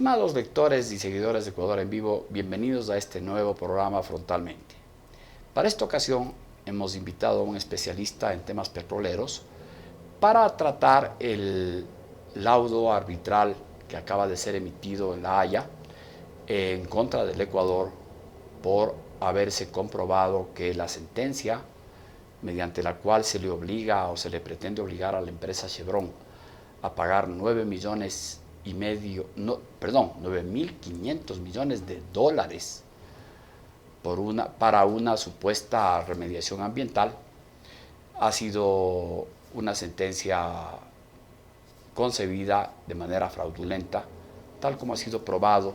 Estimados lectores y seguidores de Ecuador en Vivo, bienvenidos a este nuevo programa Frontalmente. Para esta ocasión hemos invitado a un especialista en temas petroleros para tratar el laudo arbitral que acaba de ser emitido en La Haya en contra del Ecuador por haberse comprobado que la sentencia mediante la cual se le obliga o se le pretende obligar a la empresa Chevron a pagar 9.500 millones de dólares para una supuesta remediación ambiental, ha sido una sentencia concebida de manera fraudulenta, tal como ha sido probado,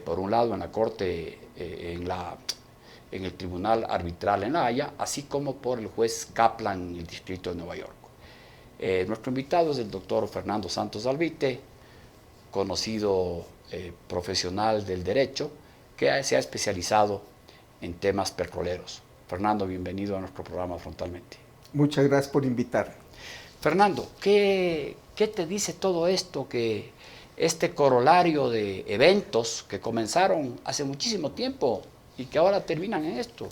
por un lado en la Corte, en el Tribunal Arbitral en La Haya, así como por el juez Kaplan en el Distrito de Nueva York. Nuestro invitado es el doctor Fernando Santos Alvite, conocido profesional del derecho, que se ha especializado en temas petroleros. Fernando, bienvenido a nuestro programa Frontalmente. Muchas gracias por invitarme. Fernando, ¿qué te dice todo esto, que este corolario de eventos que comenzaron hace muchísimo tiempo y que ahora terminan en esto?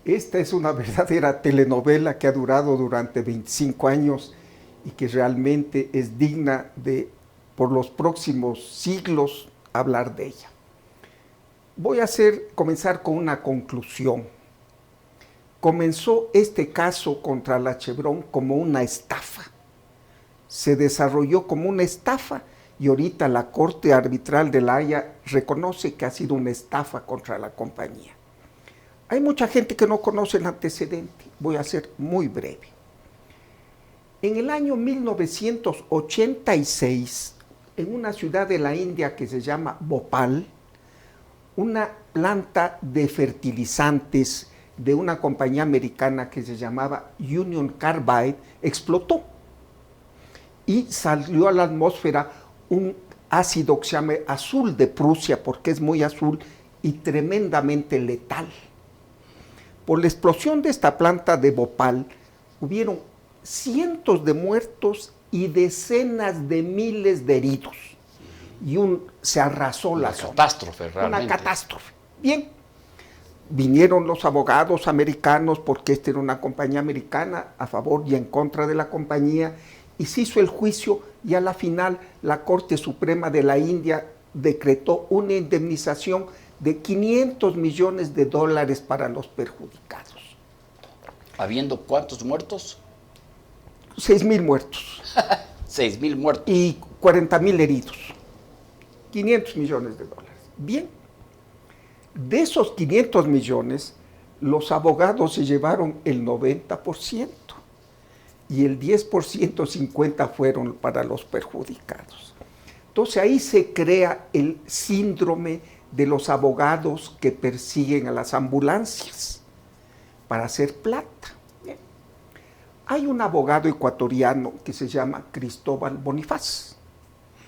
Esta es una verdadera telenovela que ha durado durante 25 años y que realmente es digna de, por los próximos siglos, hablar de ella. Voy a comenzar con una conclusión. Comenzó este caso contra la Chevron como una estafa. Se desarrolló como una estafa y ahorita la Corte Arbitral de La Haya reconoce que ha sido una estafa contra la compañía. Hay mucha gente que no conoce el antecedente. Voy a ser muy breve. En el año 1986, en una ciudad de la India que se llama Bhopal, una planta de fertilizantes de una compañía americana que se llamaba Union Carbide explotó y salió a la atmósfera un ácido que se llama azul de Prusia, porque es muy azul y tremendamente letal. Por la explosión de esta planta de Bhopal hubieron cientos de muertos y decenas de miles de heridos. Y se arrasó la zona. Una catástrofe, realmente. Una catástrofe. Bien, vinieron los abogados americanos, porque esta era una compañía americana, a favor y en contra de la compañía, y se hizo el juicio, y a la final la Corte Suprema de la India decretó una indemnización de 500 millones de dólares para los perjudicados. ¿Habiendo cuántos muertos? 6,000 muertos. 6,000 muertos. Y 40,000 heridos. 500 millones de dólares. Bien. De esos 500 millones, los abogados se llevaron el 90% y el 10%, 50% fueron para los perjudicados. Entonces ahí se crea el síndrome de los abogados que persiguen a las ambulancias para hacer plata. Bien. Hay un abogado ecuatoriano que se llama Cristóbal Bonifaz,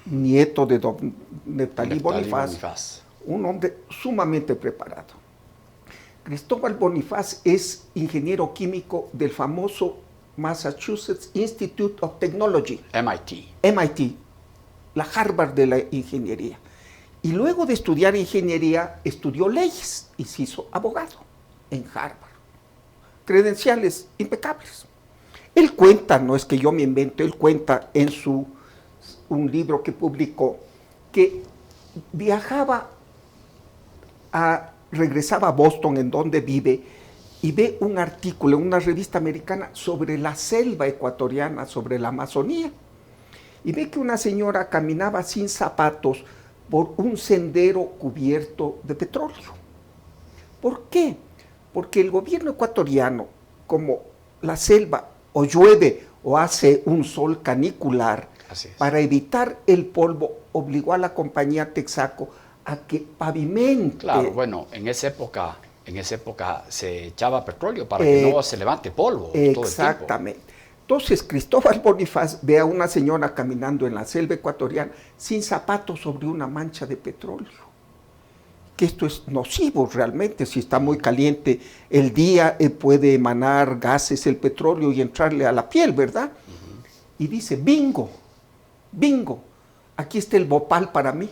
nieto de don Neftalí Bonifaz, un hombre sumamente preparado. Cristóbal Bonifaz es ingeniero químico del famoso Massachusetts Institute of Technology, MIT, la Harvard de la ingeniería. Y luego de estudiar ingeniería, estudió leyes y se hizo abogado en Harvard. Credenciales impecables. Él cuenta, no es que yo me invento, él cuenta en un libro que publicó, que regresaba a Boston, en donde vive, y ve un artículo en una revista americana sobre la selva ecuatoriana, sobre la Amazonía, y ve que una señora caminaba sin zapatos por un sendero cubierto de petróleo. ¿Por qué? Porque el gobierno ecuatoriano, como la selva o llueve o hace un sol canicular, para evitar el polvo, obligó a la compañía Texaco a que pavimente. Claro, bueno, en esa época se echaba petróleo para que no se levante polvo. Exactamente. Todo el tiempo. Entonces Cristóbal Bonifaz ve a una señora caminando en la selva ecuatoriana sin zapatos sobre una mancha de petróleo. Que esto es nocivo realmente, si está muy caliente el día puede emanar gases el petróleo y entrarle a la piel, ¿verdad? Y dice, bingo, aquí está el Bhopal para mí,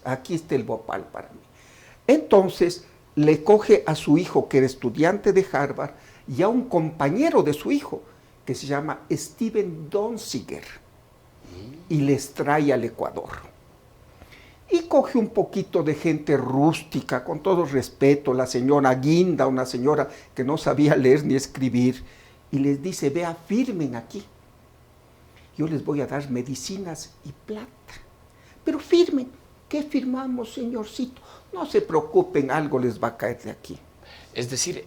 aquí está el Bhopal para mí. Entonces le coge a su hijo, que era estudiante de Harvard, y a un compañero de su hijo, que se llama Steven Donziger, y les trae al Ecuador. Y coge un poquito de gente rústica, con todo respeto, la señora Guinda, una señora que no sabía leer ni escribir, y les dice, vea, firmen aquí. Yo les voy a dar medicinas y plata. Pero firmen. ¿Qué firmamos, señorcito? No se preocupen, algo les va a caer de aquí. Es decir,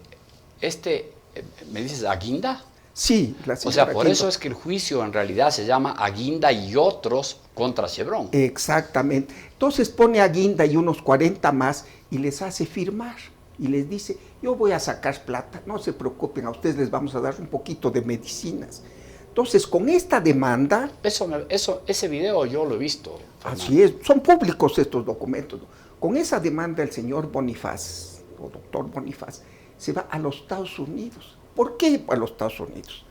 ¿me dices Aguinda? Sí, la señora O sea, por Guinda. eso es que el juicio en realidad se llama Aguinda y otros contra Chevron. Exactamente. Entonces pone a Guinda y unos 40 más y les hace firmar. Y les dice, yo voy a sacar plata, no se preocupen, a ustedes les vamos a dar un poquito de medicinas. Entonces, con esta demanda... Ese video yo lo he visto, Fernando. Así es, son públicos estos documentos. Con esa demanda el señor Bonifaz, o doctor Bonifaz, se va a los Estados Unidos. ¿Por qué a los Estados Unidos?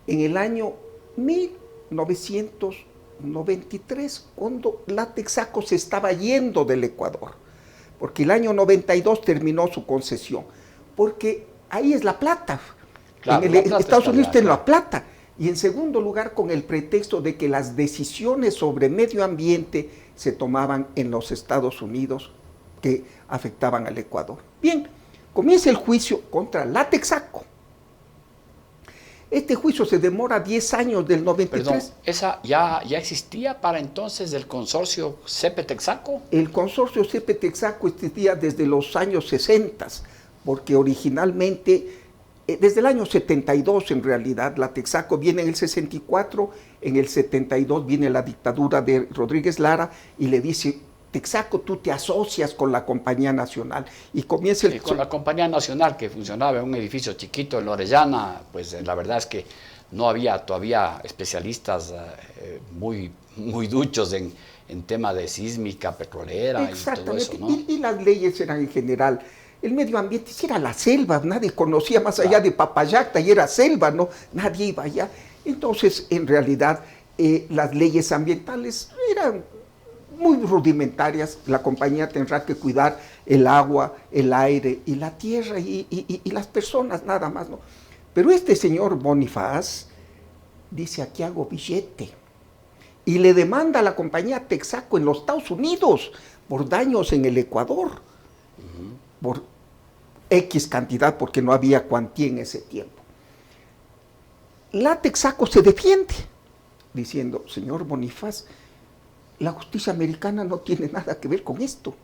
En el año 1993, cuando la Texaco se estaba yendo del Ecuador, porque el año 92 terminó su concesión, porque ahí es La Plata. Claro, en Estados Unidos tiene La Plata. Y en segundo lugar, con el pretexto de que las decisiones sobre medio ambiente se tomaban en los Estados Unidos que afectaban al Ecuador. Bien, comienza el juicio contra la Texaco. Este juicio se demora 10 años, del 93. Perdón, ¿esa ya existía para entonces del consorcio CEPE-Texaco? El consorcio CEPE-Texaco existía desde los años 60, porque originalmente, desde el año 72 en realidad, la Texaco viene en el 64, en el 72 viene la dictadura de Rodríguez Lara y le dice, Texaco, tú te asocias con la Compañía Nacional. Y comienza el... Con la Compañía Nacional, que funcionaba en un edificio chiquito en Orellana, pues la verdad es que no había todavía especialistas muy duchos en tema de sísmica petrolera y todo eso, ¿no? Y las leyes eran en general... El medio ambiente era la selva, nadie conocía más allá de Papayacta y era selva, ¿no? Nadie iba allá. Entonces, en realidad, las leyes ambientales eran muy rudimentarias. La compañía tendrá que cuidar el agua, el aire y la tierra y las personas, nada más, ¿no? Pero este señor Bonifaz dice, aquí hago billete. Y le demanda a la compañía Texaco en los Estados Unidos por daños en el Ecuador. Por X cantidad, porque no había cuantía en ese tiempo. La Texaco se defiende, diciendo, señor Bonifaz, la justicia americana no tiene nada que ver con esto.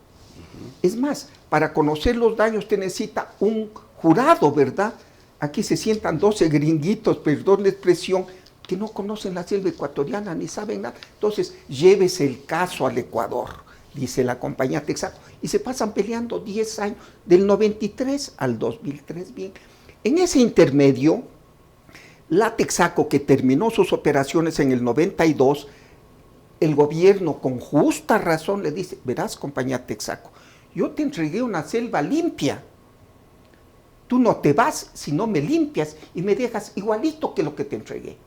Es más, para conocer los daños usted necesita un jurado, ¿verdad? Aquí se sientan 12 gringuitos, perdón la expresión, que no conocen la selva ecuatoriana ni saben nada. Entonces, llévese el caso al Ecuador, dice la compañía Texaco, y se pasan peleando 10 años, del 93 al 2003, bien. En ese intermedio, la Texaco, que terminó sus operaciones en el 92, el gobierno con justa razón le dice, verás, compañía Texaco, yo te entregué una selva limpia, tú no te vas si no me limpias y me dejas igualito que lo que te entregué.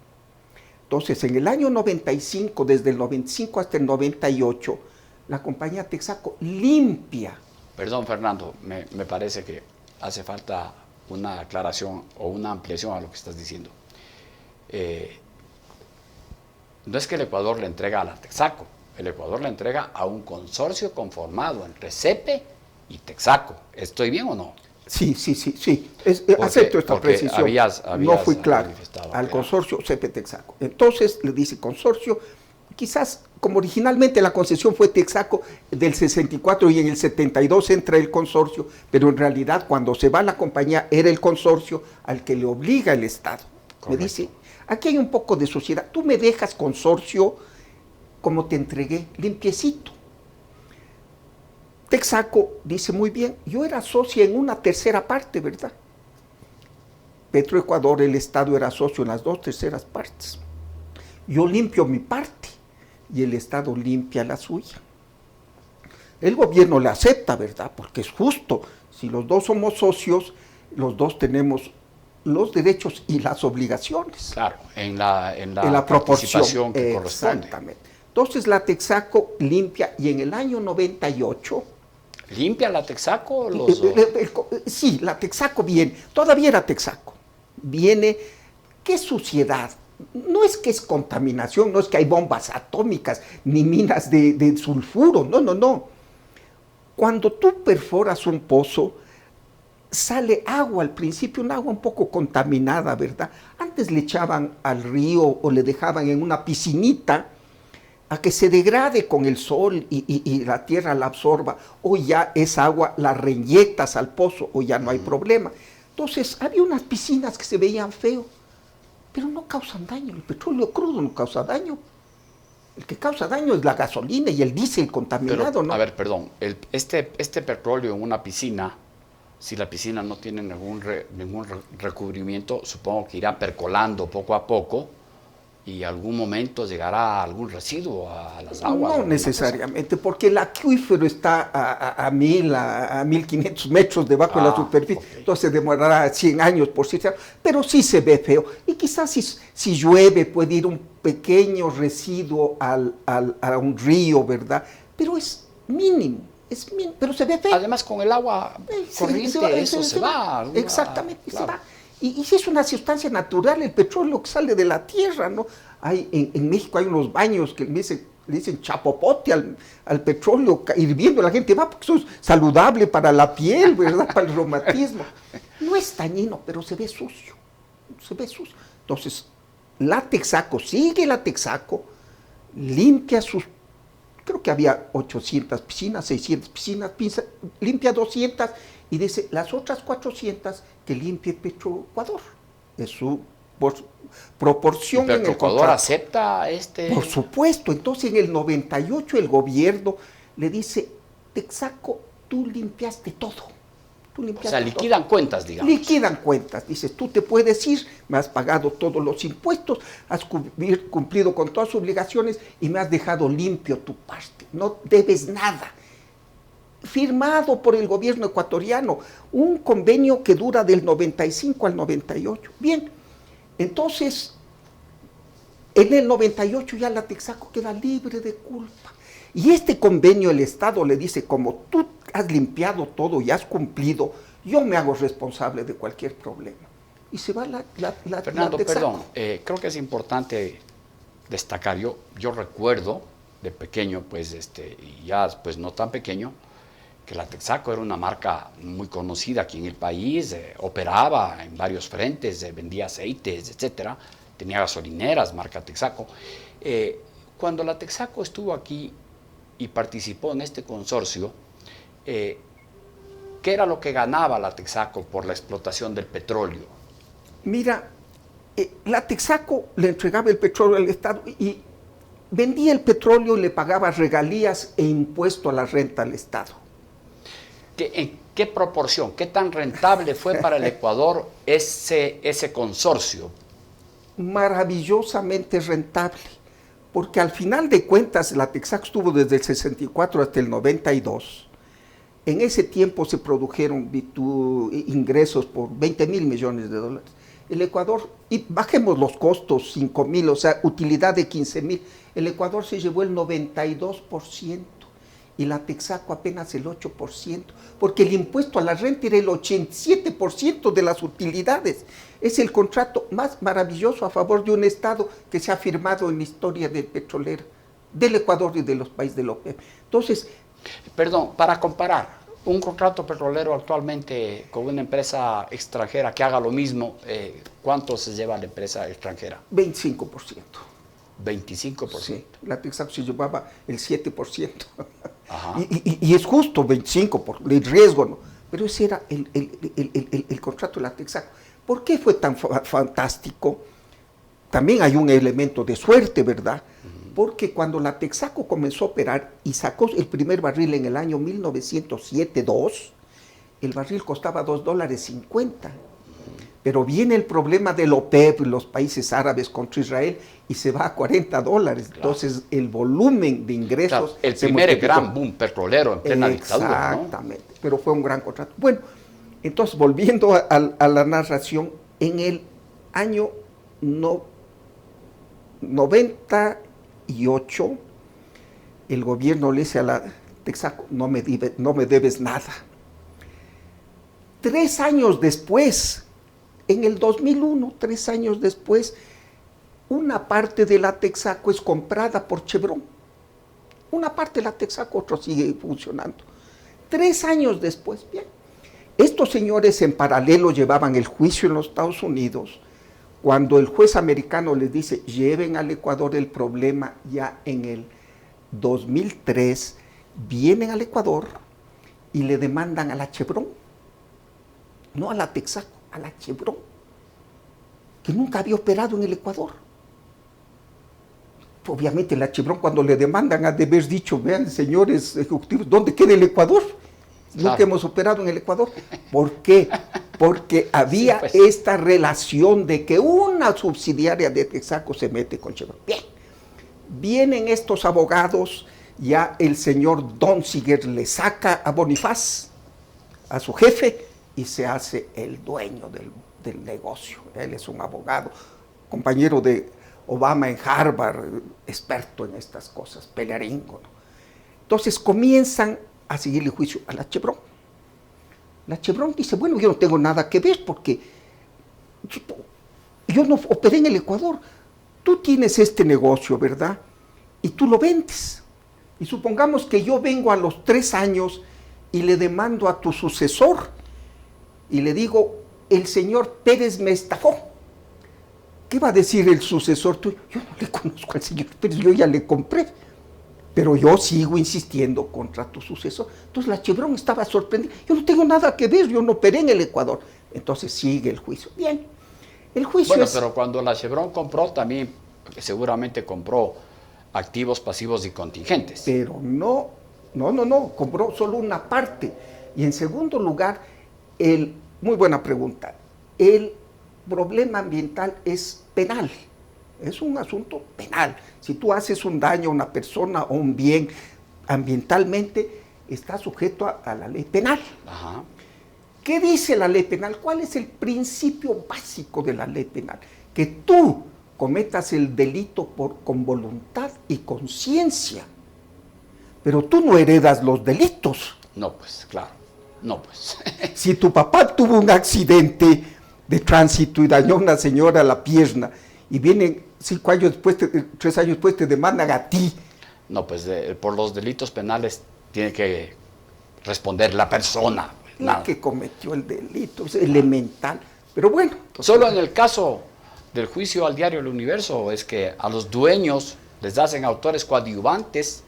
Entonces, en el año 95, desde el 95 hasta el 98, la compañía Texaco limpia. Perdón, Fernando, me parece que hace falta una aclaración o una ampliación a lo que estás diciendo. No es que el Ecuador le entrega a la Texaco, el Ecuador le entrega a un consorcio conformado entre CEPE y Texaco. ¿Estoy bien o no? Sí. Acepto esta precisión. No fui claro. Al consorcio CEPE-Texaco. Entonces le dice consorcio, quizás como originalmente la concesión fue Texaco del 64 y en el 72 entra el consorcio, pero en realidad cuando se va la compañía era el consorcio al que le obliga el Estado. Correcto. Me dice, aquí hay un poco de sociedad, tú me dejas consorcio como te entregué, limpiecito. Texaco dice, muy bien, yo era socia en una tercera parte, ¿verdad? Petroecuador, el Estado era socio en las 2/3 partes. Yo limpio mi parte y el Estado limpia la suya. El gobierno le acepta, ¿verdad? Porque es justo. Si los dos somos socios, los dos tenemos los derechos y las obligaciones. Claro, en la proporción que corresponde. Exactamente. Entonces la Texaco limpia y en el año 98... ¿Limpia la Texaco? Sí, la Texaco viene, todavía era Texaco. Viene, ¿qué suciedad? No es que es contaminación, no es que hay bombas atómicas ni minas de sulfuro, no. Cuando tú perforas un pozo, sale agua al principio, un agua un poco contaminada, ¿verdad? Antes le echaban al río o le dejaban en una piscinita a que se degrade con el sol y la tierra la absorba, o ya esa agua la reinyectas al pozo, o ya no hay problema. Entonces, había unas piscinas que se veían feo, pero no causan daño. El petróleo crudo no causa daño. El que causa daño es la gasolina y el diésel contaminado, pero, ¿no? A ver, perdón, este petróleo en una piscina, si la piscina no tiene ningún recubrimiento, supongo que irá percolando poco a poco, y algún momento llegará algún residuo a las aguas. No necesariamente, porque el acuífero está a 1500 metros debajo de la superficie, okay. Entonces demorará 100 años por sí, pero sí se ve feo. Y quizás si llueve puede ir un pequeño residuo a un río, ¿verdad? Pero es mínimo, pero se ve feo. Además, con el agua corriente eso se va. Exactamente, claro. Se va. Y si es una sustancia natural, el petróleo que sale de la tierra, ¿no? En México hay unos baños que le dicen chapopote al petróleo hirviendo, la gente va porque eso es saludable para la piel, ¿verdad? Para el reumatismo. No es dañino, pero se ve sucio, Entonces, la Texaco, limpia creo que había 800 piscinas, 600 piscinas, limpia 200 y dice, las otras 400 que limpie Petroecuador. Es su proporción en el contrato. ¿Petroecuador acepta Por supuesto. Entonces, en el 98 el gobierno le dice, Texaco, tú limpiaste todo. O sea, liquidan cuentas, digamos. Liquidan cuentas. Dices, tú te puedes ir, me has pagado todos los impuestos, has cumplido con todas sus obligaciones y me has dejado limpio tu parte. No debes nada. Firmado por el gobierno ecuatoriano, un convenio que dura del 95 al 98. Bien, entonces, en el 98 ya la Texaco queda libre de culpa. Y este convenio el Estado le dice, como tú has limpiado todo y has cumplido, yo me hago responsable de cualquier problema. Y se va Fernando, la Texaco. Perdón, creo que es importante destacar, yo recuerdo de pequeño, pues, y ya pues no tan pequeño, que la Texaco era una marca muy conocida aquí en el país, operaba en varios frentes, vendía aceites, etcétera, tenía gasolineras, marca Texaco. Cuando la Texaco estuvo aquí y participó en este consorcio, ¿qué era lo que ganaba la Texaco por la explotación del petróleo? Mira, la Texaco le entregaba el petróleo al Estado y vendía el petróleo y le pagaba regalías e impuesto a la renta al Estado. ¿En qué proporción, qué tan rentable fue para el Ecuador ese consorcio? Maravillosamente rentable, porque al final de cuentas la Texaco estuvo desde el 64 hasta el 92. En ese tiempo se produjeron ingresos por 20 mil millones de dólares. El Ecuador, y bajemos los costos, 5 mil, o sea, utilidad de 15 mil, el Ecuador se llevó el 92%. Y la Texaco apenas el 8%, porque el impuesto a la renta era el 87% de las utilidades. Es el contrato más maravilloso a favor de un Estado que se ha firmado en la historia del petrolero, del Ecuador y de los países de la OPEP. Entonces, perdón, para comparar, un contrato petrolero actualmente con una empresa extranjera que haga lo mismo, ¿cuánto se lleva la empresa extranjera? 25%. 25%. Sí, la Texaco se llevaba el 7%. Y es justo 25% por el riesgo, ¿no? Pero ese era el contrato de la Texaco. ¿Por qué fue tan fantástico? También hay un elemento de suerte, ¿verdad? Porque cuando la Texaco comenzó a operar y sacó el primer barril en el año 1907-2, el barril costaba $2.50. Pero viene el problema del OPEP, los países árabes contra Israel, y se va a $40. Claro. Entonces, el volumen de ingresos... Claro, el primer gran boom petrolero en plena dictadura, ¿no? Exactamente, pero fue un gran contrato. Bueno, entonces, volviendo a la narración, en el año 98, el gobierno le dice a la Texaco, no me debes nada. 3 años después, en el 2001, 3 años después, una parte de la Texaco es comprada por Chevron. Una parte de la Texaco, otro sigue funcionando. 3 años después, bien. Estos señores en paralelo llevaban el juicio en los Estados Unidos. Cuando el juez americano les dice, lleven al Ecuador el problema ya en el 2003, vienen al Ecuador y le demandan a la Chevron, no a la Texaco, a la Chevron, que nunca había operado en el Ecuador. Obviamente la Chevron cuando le demandan ha de haber dicho, vean señores ejecutivos, ¿dónde queda el Ecuador? Claro. Nunca hemos operado en el Ecuador. ¿Por qué? Porque había esta relación de que una subsidiaria de Texaco se mete con Chevron. Bien, vienen estos abogados, ya el señor Donziger le saca a Bonifaz, a su jefe, y se hace el dueño del negocio. Él es un abogado, compañero de Obama en Harvard, experto en estas cosas, pelearingo, ¿no? Entonces comienzan a seguir el juicio a la Chevron. La Chevron dice, bueno, yo no tengo nada que ver porque yo no operé en el Ecuador. Tú tienes este negocio, ¿verdad? Y tú lo vendes. Y supongamos que yo vengo a los 3 años y le demando a tu sucesor y le digo, el señor Pérez me estafó. ¿Qué va a decir el sucesor tuyo? Yo no le conozco al señor Pérez, yo ya le compré. Pero yo sigo insistiendo contra tu sucesor. Entonces la Chevron estaba sorprendida. Yo no tengo nada que ver, yo no operé en el Ecuador. Entonces sigue el juicio. Bien, el juicio bueno, pero cuando la Chevron compró, también seguramente compró activos, pasivos y contingentes. Pero no, compró solo una parte. Y en segundo lugar, muy buena pregunta, el problema ambiental es penal. Es un asunto penal. Si tú haces un daño a una persona o un bien ambientalmente, está sujeto a la ley penal. Ajá. ¿Qué dice la ley penal? ¿Cuál es el principio básico de la ley penal? Que tú cometas el delito con voluntad y conciencia. Pero tú no heredas los delitos. No, pues, claro. No, pues. Si tu papá tuvo un accidente de tránsito y dañó a una señora la pierna, y vienen 5 años después, 3 años después te demandan a ti. No, pues por los delitos penales tiene que responder la persona. La que cometió el delito, es elemental. Pero bueno. Solo en el caso del juicio al diario El Universo es que a los dueños les hacen autores coadyuvantes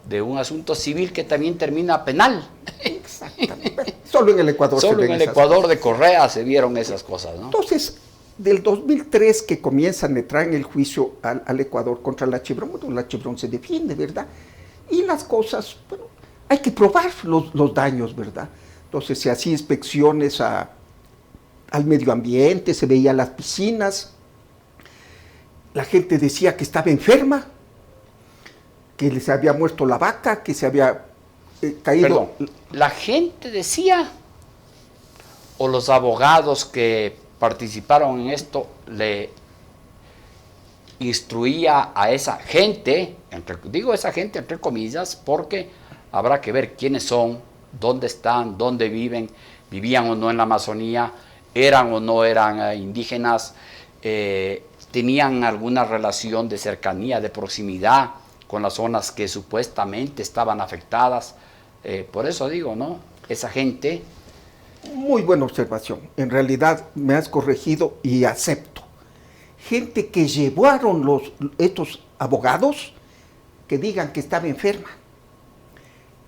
de un asunto civil que también termina penal. Exactamente. Solo en el Ecuador Solo en el Ecuador de Correa se vieron esas cosas, ¿no? Entonces, del 2003 que comienzan a entrar en el juicio al Ecuador contra la Chevron, bueno, la Chevron se defiende, ¿verdad? Y las cosas, bueno, hay que probar los daños, ¿verdad? Entonces se hacían inspecciones al medio ambiente, se veían las piscinas, la gente decía que estaba enferma, que les había muerto la vaca, que se había caído. Perdón, ¿la gente decía o los abogados que participaron en esto le instruía a esa gente, digo esa gente entre comillas, porque habrá que ver quiénes son, dónde están, dónde viven, vivían o no en la Amazonía, eran o no eran indígenas, tenían alguna relación de cercanía, de proximidad con las zonas que supuestamente estaban afectadas? Por eso digo, ¿no? Esa gente... Muy buena observación. En realidad me has corregido y acepto. Gente que llevaron estos abogados que digan que estaba enferma.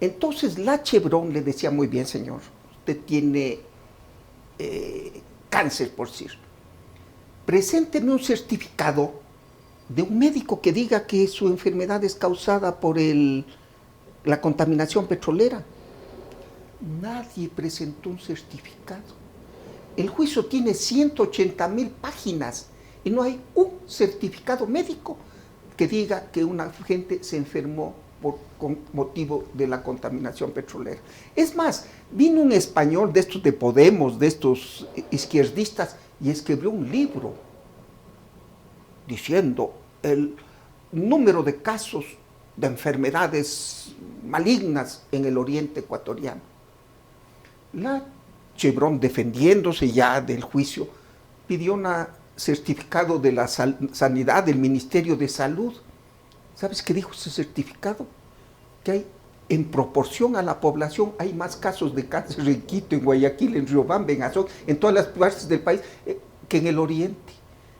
Entonces la Chevron le decía, muy bien señor, usted tiene cáncer, por decir. Presénteme un certificado de un médico que diga que su enfermedad es causada por la contaminación petrolera. Nadie presentó un certificado. El juicio tiene 180,000 páginas y no hay un certificado médico que diga que una gente se enfermó con motivo de la contaminación petrolera. Es más, vino un español de estos de Podemos, de estos izquierdistas, y escribió un libro diciendo el número de casos de enfermedades malignas en el oriente ecuatoriano. La Chevron, defendiéndose ya del juicio, pidió un certificado de la sanidad del Ministerio de Salud. ¿Sabes qué dijo ese certificado? Que hay, en proporción a la población, hay más casos de cáncer en Quito, en Guayaquil, en Riobamba, en Azón, en todas las partes del país, que en el oriente,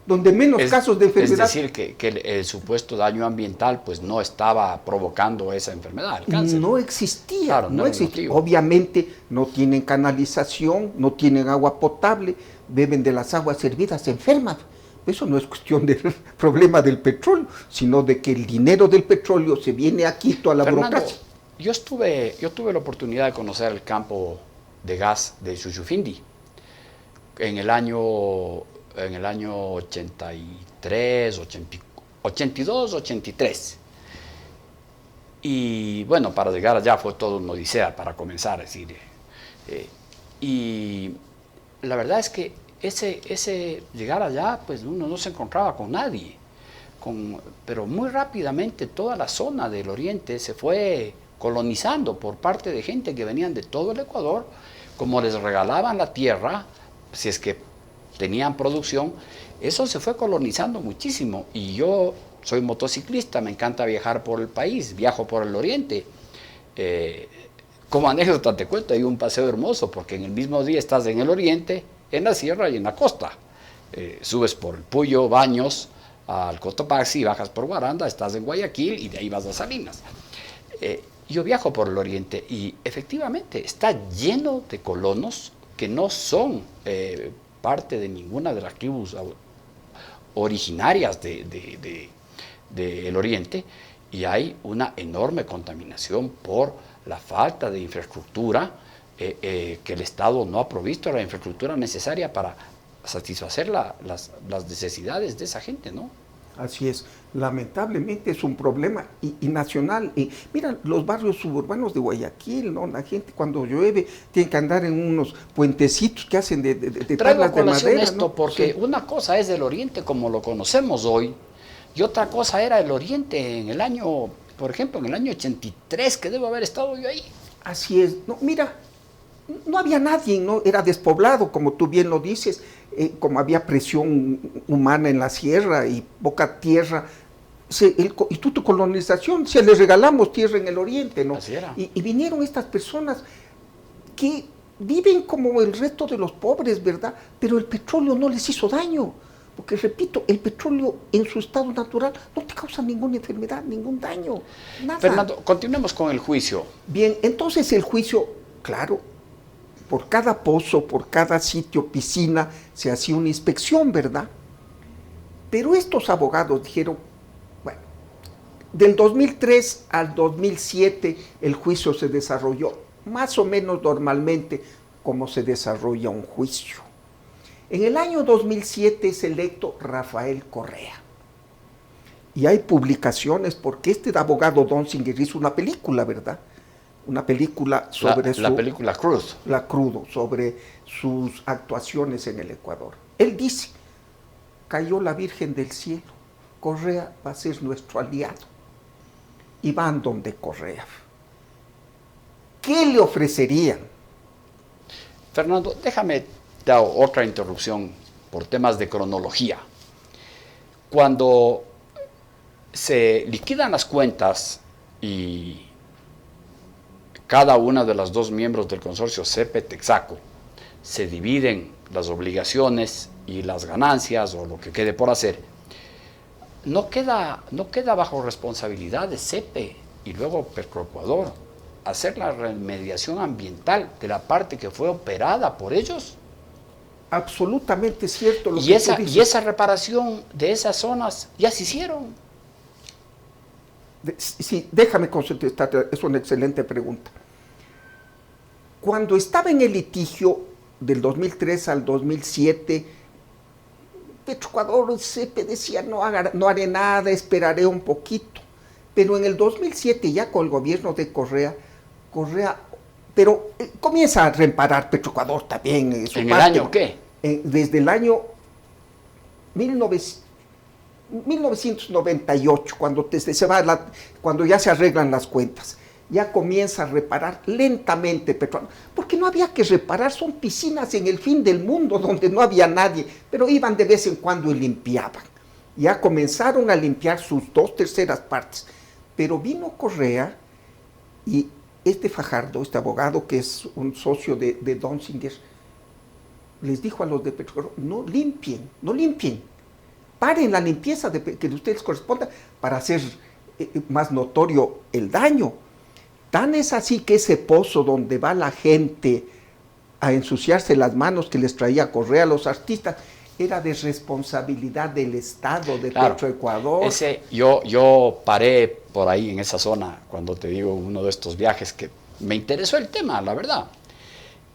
donde menos casos de enfermedad. Es decir, que el supuesto daño ambiental pues no estaba provocando esa enfermedad, el cáncer. No existía, claro, no existía. Obviamente no tienen canalización, no tienen agua potable, beben de las aguas hervidas, se enferman. Eso no es cuestión del problema del petróleo, sino de que el dinero del petróleo se viene a Quito a la burocracia. Yo tuve la oportunidad de conocer el campo de gas de Shushufindi en el año 83, 82, 83. Y bueno, para llegar allá fue todo una odisea para comenzar, es decir. Y la verdad es que ese llegar allá, pues uno no se encontraba con nadie. Pero muy rápidamente toda la zona del oriente se fue colonizando por parte de gente que venían de todo el Ecuador, como les regalaban la tierra, si es que tenían producción, eso se fue colonizando muchísimo. Y yo soy motociclista, me encanta viajar por el país, viajo por el oriente. Como anécdota te cuento, hay un paseo hermoso, porque en el mismo día estás en el oriente, en la sierra y en la costa. Subes por el Puyo, Baños, al Cotopaxi, bajas por Guaranda, estás en Guayaquil y de ahí vas a Salinas. Yo viajo por el oriente y efectivamente está lleno de colonos que no son parte de ninguna de las tribus originarias del oriente, y hay una enorme contaminación por la falta de infraestructura, que el Estado no ha provisto la infraestructura necesaria para satisfacer las necesidades de esa gente, ¿no? Así es, lamentablemente es un problema y nacional. Mira, los barrios suburbanos de Guayaquil, ¿no? La gente cuando llueve tiene que andar en unos puentecitos que hacen de tablas de madera, esto, ¿no? Porque sí. Una cosa es el oriente como lo conocemos hoy, y otra cosa era el oriente en el año, por ejemplo, en el año 83, que debo haber estado yo ahí. Así es. No, mira, no había nadie, ¿no? Era despoblado, como tú bien lo dices, como había presión humana en la sierra y poca tierra. Y tu colonización, se les regalamos tierra en el oriente, ¿no? Así era. Y vinieron estas personas que viven como el resto de los pobres, ¿verdad? Pero el petróleo no les hizo daño. Porque, repito, el petróleo en su estado natural no te causa ninguna enfermedad, ningún daño, nada. Fernando, continuemos con el juicio. Bien, entonces el juicio, claro, por cada pozo, por cada sitio, piscina, se hacía una inspección, ¿verdad? Pero estos abogados dijeron, bueno, del 2003 al 2007 el juicio se desarrolló más o menos normalmente como se desarrolla un juicio. En el año 2007 es electo Rafael Correa. Y hay publicaciones, porque este abogado Donziger hizo una película, ¿verdad? Una película sobre la película Cruz. La Crudo, sobre sus actuaciones en el Ecuador. Él dice, cayó la Virgen del cielo, Correa va a ser nuestro aliado. Y van donde Correa. ¿Qué le ofrecerían? Fernando, déjame dar otra interrupción por temas de cronología. Cuando se liquidan las cuentas y cada una de las dos miembros del consorcio CEPE-Texaco se dividen las obligaciones y las ganancias o lo que quede por hacer, no queda bajo responsabilidad de CEPE y luego Petroecuador hacer la remediación ambiental de la parte que fue operada por ellos. Absolutamente cierto lo y que esa, tú dices. Y esa reparación de esas zonas ya se hicieron. Sí, déjame contestar, es una excelente pregunta. Cuando estaba en el litigio del 2003 al 2007, Petroecuador CEPE decía, no haré nada, esperaré un poquito. Pero en el 2007, ya con el gobierno de Correa, pero comienza a reparar Petroecuador también. ¿En el año qué? Desde el año 1998, cuando ya se arreglan las cuentas, ya comienza a reparar lentamente petróleo, porque no había que reparar, son piscinas en el fin del mundo donde no había nadie, pero iban de vez en cuando y limpiaban. Ya comenzaron a limpiar sus 2/3 partes, pero vino Correa y este Fajardo, este abogado que es un socio de Donziger, les dijo a los de Petrolero, no limpien, paren la limpieza que de ustedes corresponda para hacer más notorio el daño. Tan es así que ese pozo donde va la gente a ensuciarse las manos que les traía Correa a los artistas, era de responsabilidad del Estado, de Petroecuador. Yo paré por ahí en esa zona, cuando te digo uno de estos viajes, que me interesó el tema, la verdad.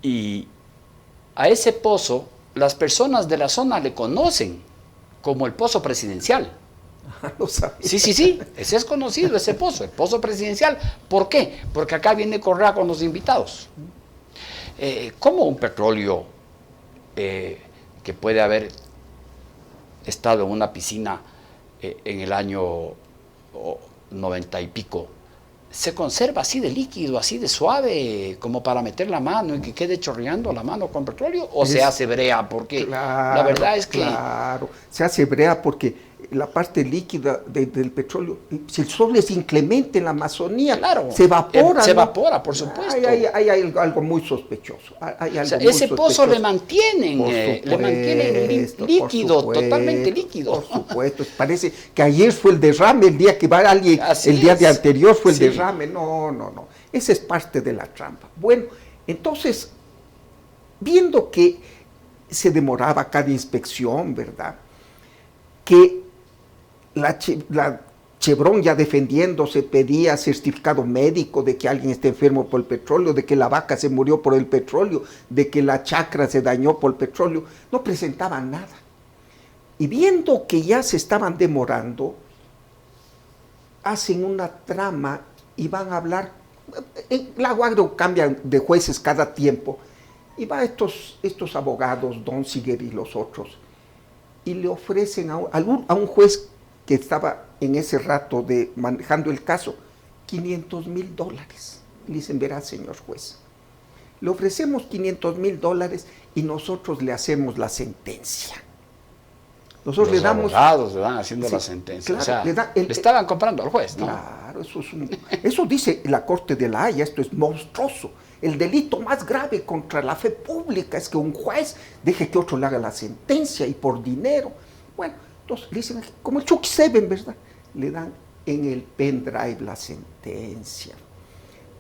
Y a ese pozo, las personas de la zona le conocen como el pozo presidencial. No sabía. Sí, ese es conocido, ese pozo, el pozo presidencial. ¿Por qué? Porque acá viene Correa con los invitados. ¿Cómo un petróleo que puede haber estado en una piscina en el año 90 y pico, se conserva así de líquido, así de suave, como para meter la mano y que quede chorreando la mano con petróleo? ¿O se hace brea? Porque la verdad es que... Claro, se hace brea porque la parte líquida del petróleo, si el sol es inclemente en la Amazonía, se evapora. Se evapora, por supuesto. Hay algo muy sospechoso. Ese pozo le mantienen líquido, totalmente líquido. Por supuesto, parece que ayer fue el derrame, el día que va alguien, el día de anterior fue el derrame. No. Esa es parte de la trampa. Bueno, entonces, viendo que se demoraba cada inspección, ¿verdad? Que la Chevron ya defendiéndose pedía certificado médico de que alguien esté enfermo por el petróleo, de que la vaca se murió por el petróleo, de que la chacra se dañó por el petróleo, no presentaban nada. Y viendo que ya se estaban demorando, hacen una trama y van a hablar. La Guagro cambia de jueces cada tiempo, y va estos abogados, Donziger y los otros, y le ofrecen a un juez que estaba en ese rato manejando el caso, $500,000. Le dicen, verá, señor juez, le ofrecemos $500,000 y nosotros le hacemos la sentencia. Nosotros los abogados le dan haciendo la sentencia. Claro, o sea, le estaban comprando al juez, ¿no? Claro, eso dice la Corte de la Haya, esto es monstruoso. El delito más grave contra la fe pública es que un juez deje que otro le haga la sentencia y por dinero. Bueno, entonces le dicen, como el Chucky Seven, ¿verdad? Le dan en el pendrive la sentencia.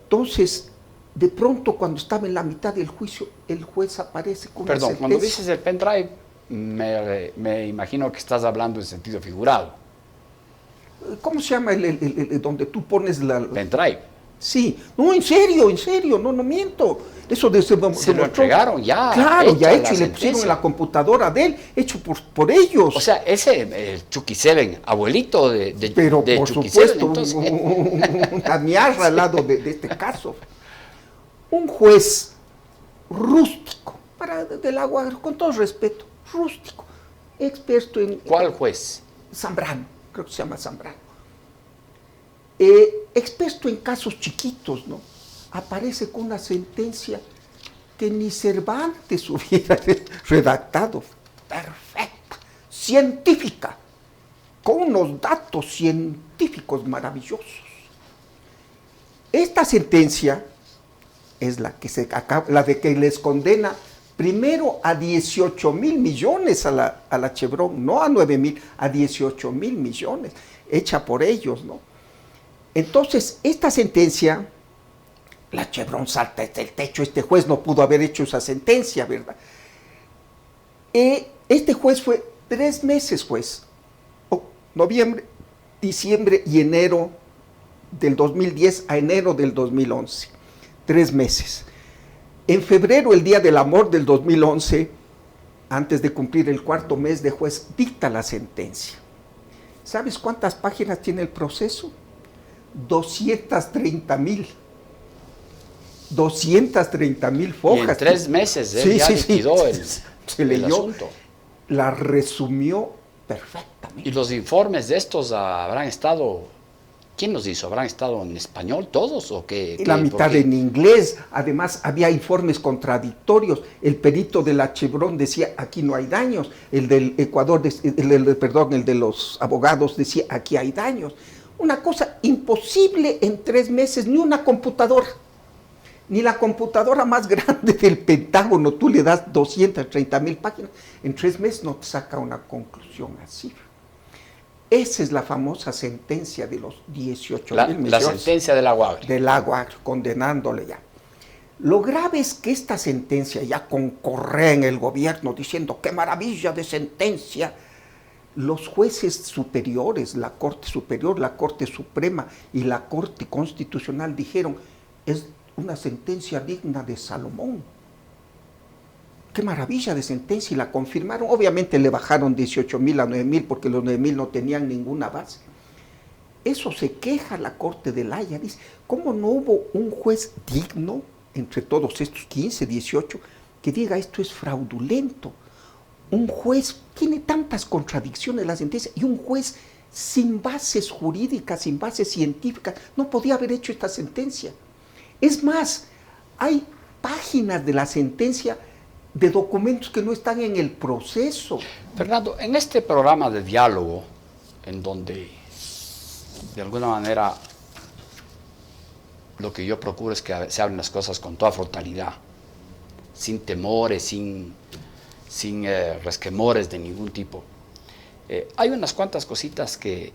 Entonces, de pronto, cuando estaba en la mitad del juicio, el juez aparece con la sentencia. Cuando dices el pendrive, me imagino que estás hablando en sentido figurado. ¿Cómo se llama donde tú pones la... Pendrive. Sí, no, en serio, no miento. Eso se lo entregaron ya. Claro, ya hecho, y le pusieron en la computadora de él, hecho por ellos. O sea, el Chucky Seven, abuelito de Pero de por Chucky supuesto, Seven, una miarra al lado de este caso. Un juez rústico, del agua, con todo respeto, rústico, experto en... ¿Cuál juez? Zambrano, creo que se llama Zambrano. Experto en casos chiquitos, ¿no? Aparece con una sentencia que ni Cervantes hubiera redactado. Perfecta, científica, con unos datos científicos maravillosos. Esta sentencia es la de que les condena primero a 18,000 millones a la Chevron, no a 9,000, a 18,000 millones, hecha por ellos, ¿no? Entonces, esta sentencia, la Chevron salta desde el techo, este juez no pudo haber hecho esa sentencia, ¿verdad? Este juez fue 3 meses juez, noviembre, diciembre y enero del 2010 a enero del 2011, 3 meses. En febrero, el Día del Amor del 2011, antes de cumplir el 4º mes de juez, dicta la sentencia. ¿Sabes cuántas páginas tiene el proceso? 230,000. 230,000 fojas. Y en 3 meses ya liquidó se leyó, asunto. La resumió perfectamente. ¿Y los informes de estos habrán estado, quién los hizo? ¿Habrán estado en español todos o qué? La mitad en inglés, además había informes contradictorios. El perito de la Chevron decía aquí no hay daños, el del Ecuador, el de los abogados decía aquí hay daños. Una cosa imposible en 3 meses, ni una computadora, ni la computadora más grande del Pentágono, tú le das 230,000 páginas, en 3 meses no te saca una conclusión así. Esa es la famosa sentencia de los 18,000 millones. La sentencia del Agua Agria. Del Agua Agria, condenándole ya. Lo grave es que esta sentencia, ya con Correa en el gobierno diciendo qué maravilla de sentencia, los jueces superiores, la Corte Superior, la Corte Suprema y la Corte Constitucional dijeron, es una sentencia digna de Salomón. Qué maravilla de sentencia, y la confirmaron. Obviamente le bajaron 18,000 a 9,000 porque los 9,000 no tenían ninguna base. Eso se queja la Corte de La Haya, dice, ¿cómo no hubo un juez digno entre todos estos 15, 18 que diga esto es fraudulento? Un juez tiene tantas contradicciones en la sentencia, y un juez sin bases jurídicas, sin bases científicas, no podía haber hecho esta sentencia. Es más, hay páginas de la sentencia de documentos que no están en el proceso. Fernando, en este programa de diálogo, en donde de alguna manera lo que yo procuro es que se hablen las cosas con toda frontalidad, sin temores, sin resquemores de ningún tipo. Hay unas cuantas cositas que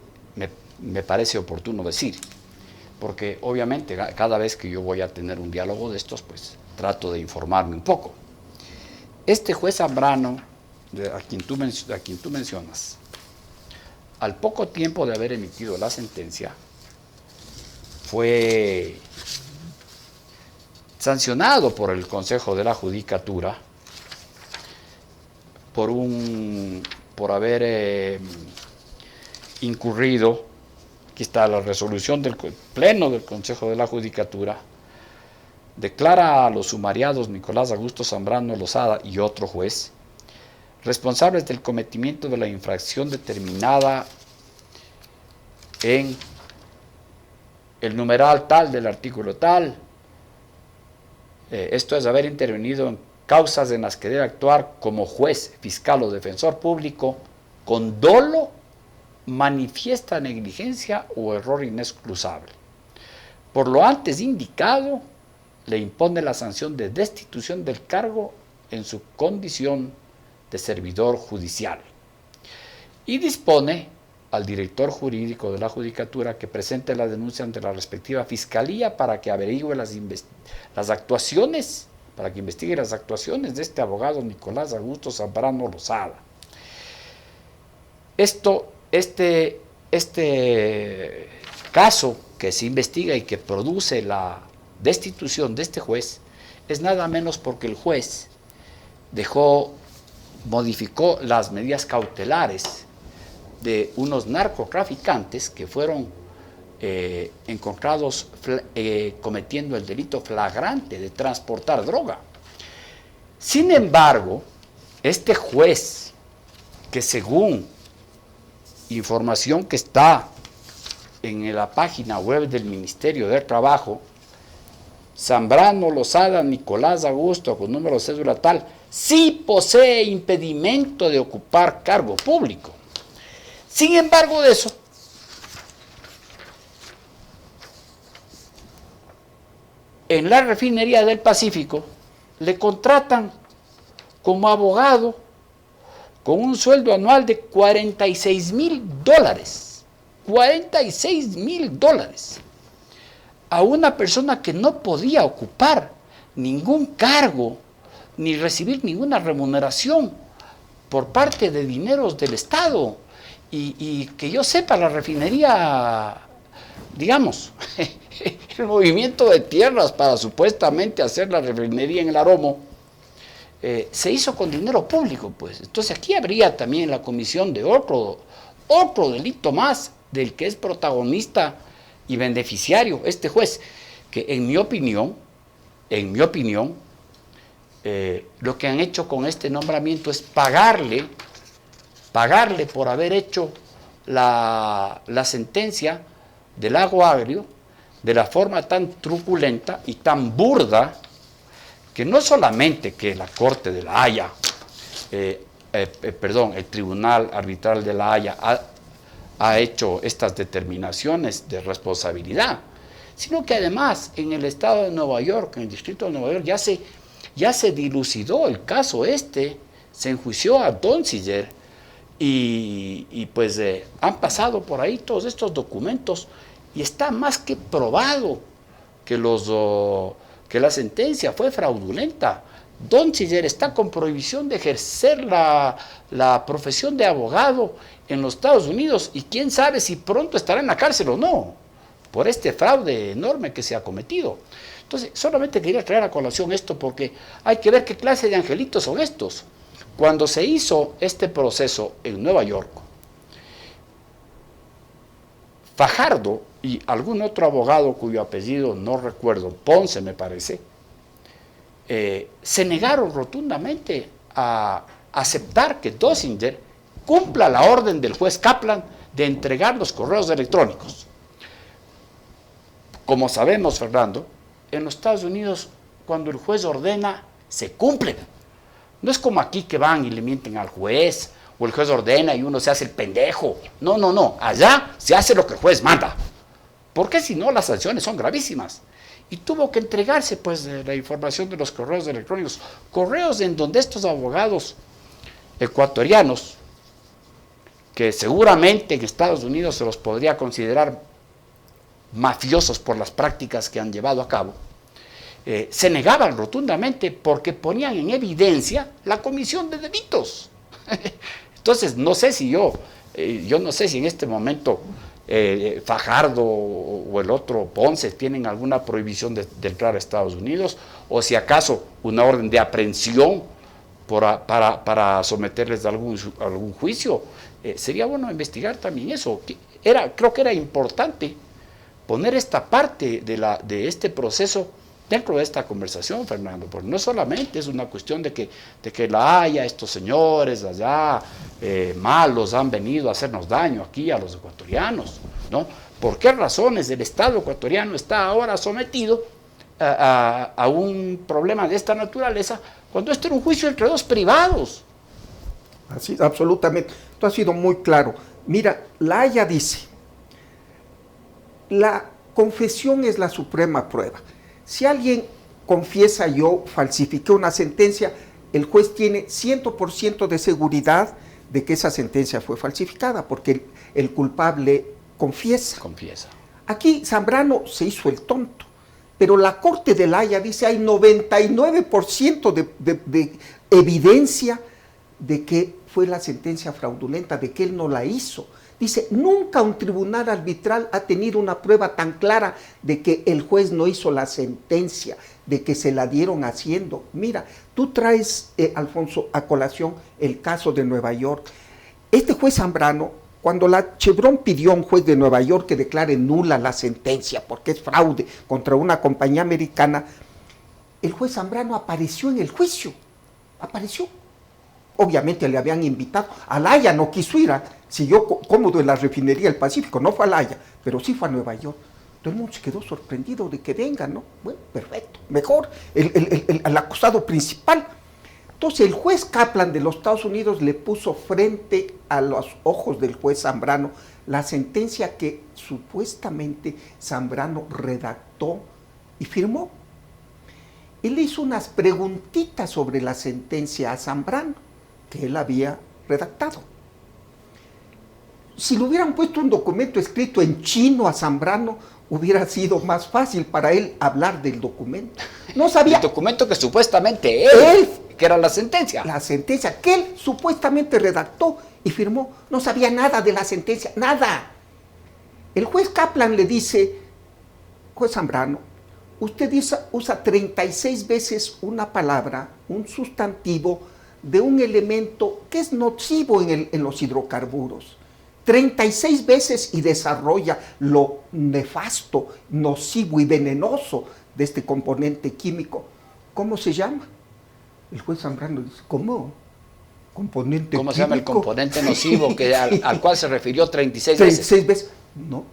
me parece oportuno decir, porque obviamente cada vez que yo voy a tener un diálogo de estos, pues trato de informarme un poco. Este juez Zambrano, a quien tú mencionas, al poco tiempo de haber emitido la sentencia, fue sancionado por el Consejo de la Judicatura por haber incurrido, aquí está la resolución del Pleno del Consejo de la Judicatura, declara a los sumariados Nicolás Augusto Zambrano Lozada y otro juez responsables del cometimiento de la infracción determinada en el numeral tal del artículo tal, esto es haber intervenido en causas en las que debe actuar como juez, fiscal o defensor público con dolo, manifiesta negligencia o error inexcusable. Por lo antes indicado, le impone la sanción de destitución del cargo en su condición de servidor judicial y dispone al director jurídico de la Judicatura que presente la denuncia ante la respectiva fiscalía para que averigüe las actuaciones, para que investigue las actuaciones de este abogado Nicolás Augusto Zambrano Lozada. Este caso que se investiga y que produce la destitución de este juez es nada menos porque el juez modificó las medidas cautelares de unos narcotraficantes que fueron encontrados cometiendo el delito flagrante de transportar droga. Sin embargo, este juez, que según información que está en la página web del Ministerio del Trabajo, Zambrano Lozada Nicolás Augusto, con número de cédula tal, sí posee impedimento de ocupar cargo público. Sin embargo de eso, en la refinería del Pacífico le contratan como abogado con un sueldo anual de $46,000. $46,000 a una persona que no podía ocupar ningún cargo ni recibir ninguna remuneración por parte de dineros del Estado. Y que yo sepa, la refinería, digamos, el movimiento de tierras para supuestamente hacer la refinería en el Aromo, se hizo con dinero público, pues. Entonces aquí habría también la comisión de otro delito más del que es protagonista y beneficiario este juez, que en mi opinión, lo que han hecho con este nombramiento es pagarle pagarle por haber hecho la sentencia del lago Agrio de la forma tan truculenta y tan burda, que no solamente que la Corte de la Haya, el Tribunal Arbitral de la Haya ha hecho estas determinaciones de responsabilidad, sino que además en el estado de Nueva York, en el distrito de Nueva York, ya se dilucidó el caso se enjuició a Donziger y pues han pasado por ahí todos estos documentos y está más que probado que la sentencia fue fraudulenta. Donziger está con prohibición de ejercer la profesión de abogado en los Estados Unidos y quién sabe si pronto estará en la cárcel o no, por este fraude enorme que se ha cometido. Entonces, solamente quería traer a colación esto porque hay que ver qué clase de angelitos son estos. Cuando se hizo este proceso en Nueva York, Fajardo y algún otro abogado cuyo apellido no recuerdo, Ponce me parece, se negaron rotundamente a aceptar que Donziger cumpla la orden del juez Kaplan de entregar los correos electrónicos. Como sabemos, Fernando, en los Estados Unidos, cuando el juez ordena, se cumple. No es como aquí que van y le mienten al juez, o el juez ordena y uno se hace el pendejo. No, no, no. Allá se hace lo que el juez manda. Porque si no, las sanciones son gravísimas. Y tuvo que entregarse, pues, la información de los correos electrónicos. Correos en donde estos abogados ecuatorianos, que seguramente en Estados Unidos se los podría considerar mafiosos por las prácticas que han llevado a cabo, se negaban rotundamente porque ponían en evidencia la comisión de delitos. Entonces, no sé si yo no sé si en este momento Fajardo o el otro Ponce tienen alguna prohibición de entrar a Estados Unidos, o si acaso una orden de aprehensión para someterles a algún juicio. Sería bueno investigar también eso. Creo que era importante poner esta parte de este proceso dentro de esta conversación, Fernando, porque no solamente es una cuestión de que la Haya, estos señores allá malos han venido a hacernos daño aquí a los ecuatorianos, ¿no? ¿Por qué razones el Estado ecuatoriano está ahora sometido a un problema de esta naturaleza cuando esto era un juicio entre dos privados? Así, absolutamente. Esto ha sido muy claro. Mira, la Haya dice, la confesión es la suprema prueba. Si alguien confiesa yo falsifiqué una sentencia, el juez tiene 100% de seguridad de que esa sentencia fue falsificada, porque el culpable confiesa. Aquí Zambrano se hizo el tonto, pero la Corte de la Haya dice hay 99% de evidencia de que fue la sentencia fraudulenta, de que él no la hizo. Dice, nunca un tribunal arbitral ha tenido una prueba tan clara de que el juez no hizo la sentencia, de que se la dieron haciendo. Mira, tú traes, Alfonso, a colación el caso de Nueva York. Este juez Zambrano, cuando la Chevron pidió a un juez de Nueva York que declare nula la sentencia porque es fraude contra una compañía americana, el juez Zambrano apareció en el juicio, apareció. Obviamente le habían invitado, a la Haya no quiso ir, siguió cómodo en la refinería del Pacífico, no fue a la Haya, pero sí fue a Nueva York. Todo el mundo se quedó sorprendido de que venga, ¿no? Bueno, perfecto, mejor, el acusado principal. Entonces el juez Kaplan de los Estados Unidos le puso frente a los ojos del juez Zambrano la sentencia que supuestamente Zambrano redactó y firmó. Él le hizo unas preguntitas sobre la sentencia a Zambrano que él había redactado. Si le hubieran puesto un documento escrito en chino a Zambrano, hubiera sido más fácil para él hablar del documento. No sabía. El documento que supuestamente él, que era la sentencia. La sentencia que él supuestamente redactó y firmó. No sabía nada de la sentencia, nada. El juez Kaplan le dice, juez Zambrano, usted usa 36 veces una palabra, un sustantivo, de un elemento que es nocivo en los hidrocarburos. 36 veces y desarrolla lo nefasto, nocivo y venenoso de este componente químico. ¿Cómo se llama? El juez Zambrano dice, ¿cómo? componente ¿Cómo se llama el químico. componente nocivo al cual se refirió 36 veces? 36 veces. No,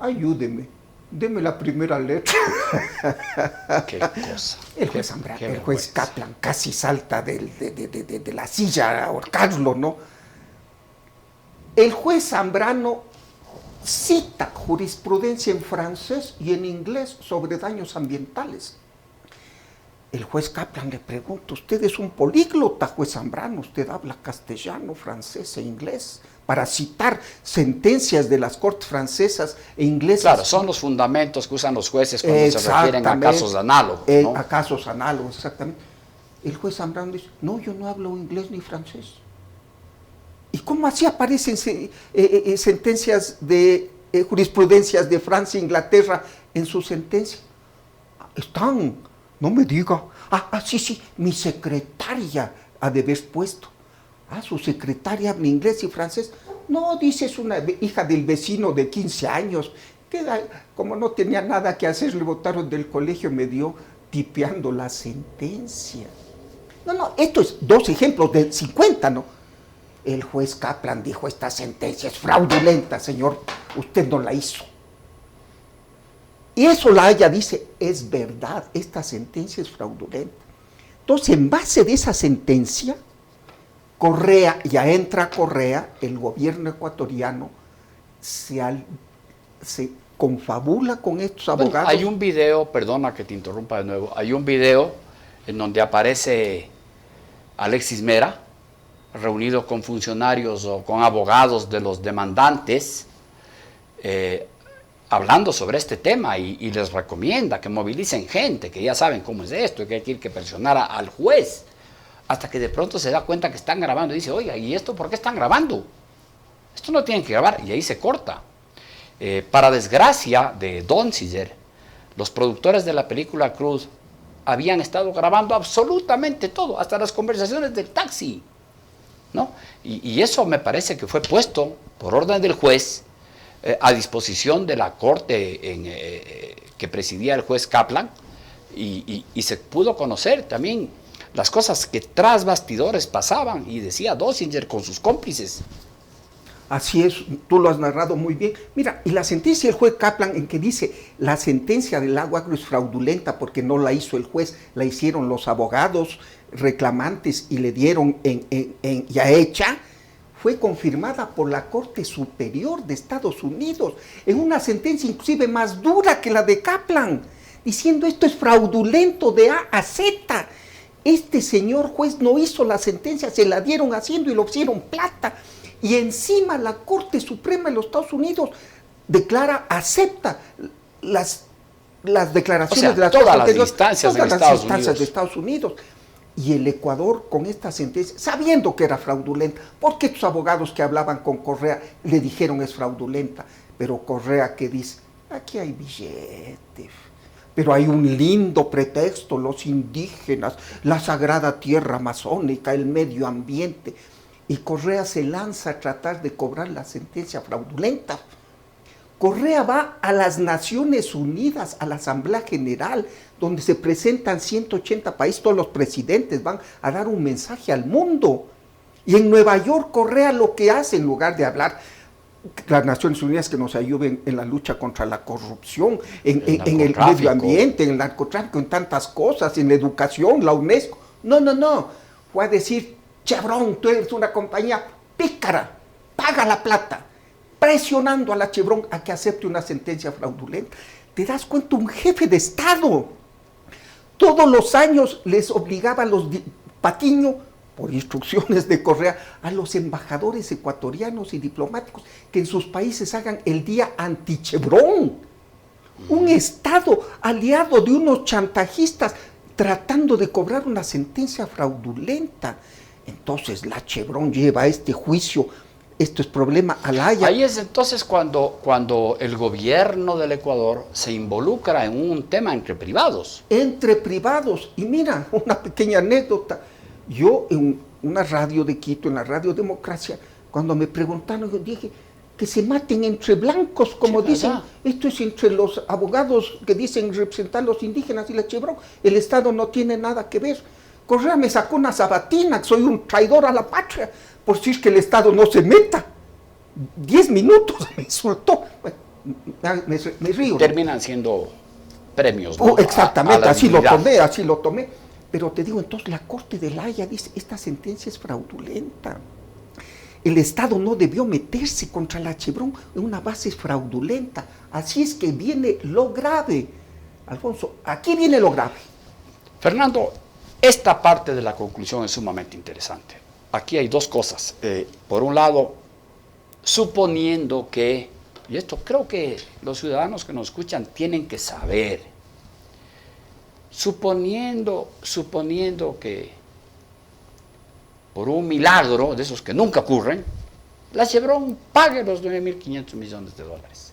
ayúdeme, deme la primera letra. Qué cosa. El juez Zambrano, el juez Kaplan casi salta de la silla a ahorcarlo, ¿no? El juez Zambrano cita jurisprudencia en francés y en inglés sobre daños ambientales. El juez Kaplan le pregunta, usted es un políglota, juez Zambrano, usted habla castellano, francés e inglés, para citar sentencias de las cortes francesas e inglesas. Claro, son los fundamentos que usan los jueces cuando se refieren a casos análogos, ¿no? A casos análogos, exactamente. El juez Zambrano dice, no, yo no hablo inglés ni francés. ¿Y cómo así aparecen sentencias de jurisprudencias de Francia e Inglaterra en su sentencia? Están, no me diga. Sí, mi secretaria ha de haber puesto. Su secretaria habla inglés y francés. No, dice, es una hija del vecino de 15 años. Que como no tenía nada que hacer, le botaron del colegio, me dio tipeando la sentencia. No, esto es 2 ejemplos de 50, ¿no? El juez Kaplan dijo, esta sentencia es fraudulenta, señor, usted no la hizo. Y eso la Haya dice, es verdad, esta sentencia es fraudulenta. Entonces, en base de esa sentencia, Correa, ya entra Correa, el gobierno ecuatoriano se confabula con estos abogados. Hay un video, perdona que te interrumpa de nuevo, hay un video en donde aparece Alexis Mera, reunido con funcionarios o con abogados de los demandantes, hablando sobre este tema y les recomienda que movilicen gente, que ya saben cómo es esto, que hay que presionar al juez, hasta que de pronto se da cuenta que están grabando y dice, oiga, ¿y esto por qué están grabando? Esto no tienen que grabar, y ahí se corta. Para desgracia de Donziger, los productores de la película Cruz habían estado grabando absolutamente todo, hasta las conversaciones del taxi, ¿no? Y eso me parece que fue puesto por orden del juez a disposición de la corte que presidía el juez Kaplan y se pudo conocer también las cosas que tras bastidores pasaban, y decía Donziger con sus cómplices. Así es, tú lo has narrado muy bien. Mira, y la sentencia del juez Kaplan en que dice la sentencia del Lago Agrio es fraudulenta porque no la hizo el juez, la hicieron los abogados reclamantes y le dieron ya hecha, fue confirmada por la Corte Superior de Estados Unidos en una sentencia inclusive más dura que la de Kaplan, diciendo esto es fraudulento de A a Z. Este señor juez no hizo la sentencia, se la dieron haciendo y lo hicieron plata. Y encima la Corte Suprema de los Estados Unidos acepta las declaraciones de las todas las instancias de Estados Unidos. Y el Ecuador con esta sentencia, sabiendo que era fraudulenta, porque estos abogados que hablaban con Correa le dijeron es fraudulenta, pero Correa que dice, aquí hay billetes, pero hay un lindo pretexto, los indígenas, la sagrada tierra amazónica, el medio ambiente. Y Correa se lanza a tratar de cobrar la sentencia fraudulenta. Correa va a las Naciones Unidas, a la Asamblea General, donde se presentan 180 países, todos los presidentes van a dar un mensaje al mundo. Y en Nueva York, Correa lo que hace, en lugar de hablar, las Naciones Unidas que nos ayuden en la lucha contra la corrupción, en el medio ambiente, en el narcotráfico, en tantas cosas, en la educación, la UNESCO. No. Fue a decir, Chevron, tú eres una compañía pícara, paga la plata, presionando a la Chevron a que acepte una sentencia fraudulenta. ¿Te das cuenta? Un jefe de Estado. Todos los años les obligaba a los Patiño, por instrucciones de Correa, a los embajadores ecuatorianos y diplomáticos que en sus países hagan el día anti-Chevron. Un Estado aliado de unos chantajistas tratando de cobrar una sentencia fraudulenta. Entonces la Chevron lleva este juicio, esto es problema a la Haya. Ahí es entonces cuando el gobierno del Ecuador se involucra en un tema entre privados. Entre privados. Y mira, una pequeña anécdota. Yo en una radio de Quito, en la Radio Democracia, cuando me preguntaron, yo dije que se maten entre blancos, como sí, dicen, esto es entre los abogados que dicen representar a los indígenas y la Chevron. El Estado no tiene nada que ver. Correa me sacó una sabatina, que soy un traidor a la patria, por si es que el Estado no se meta. 10 minutos me insultó. Me río. Terminan siendo premios, ¿no? Exactamente, a así lo tomé. Pero te digo, entonces la Corte de La Haya dice, esta sentencia es fraudulenta. El Estado no debió meterse contra la Chevron en una base fraudulenta. Así es que viene lo grave. Alfonso, aquí viene lo grave. Fernando, esta parte de la conclusión es sumamente interesante. Aquí hay dos cosas. Por un lado, suponiendo que, y esto creo que los ciudadanos que nos escuchan tienen que saber, suponiendo que por un milagro de esos que nunca ocurren, la Chevron pague los 9.500 millones de dólares.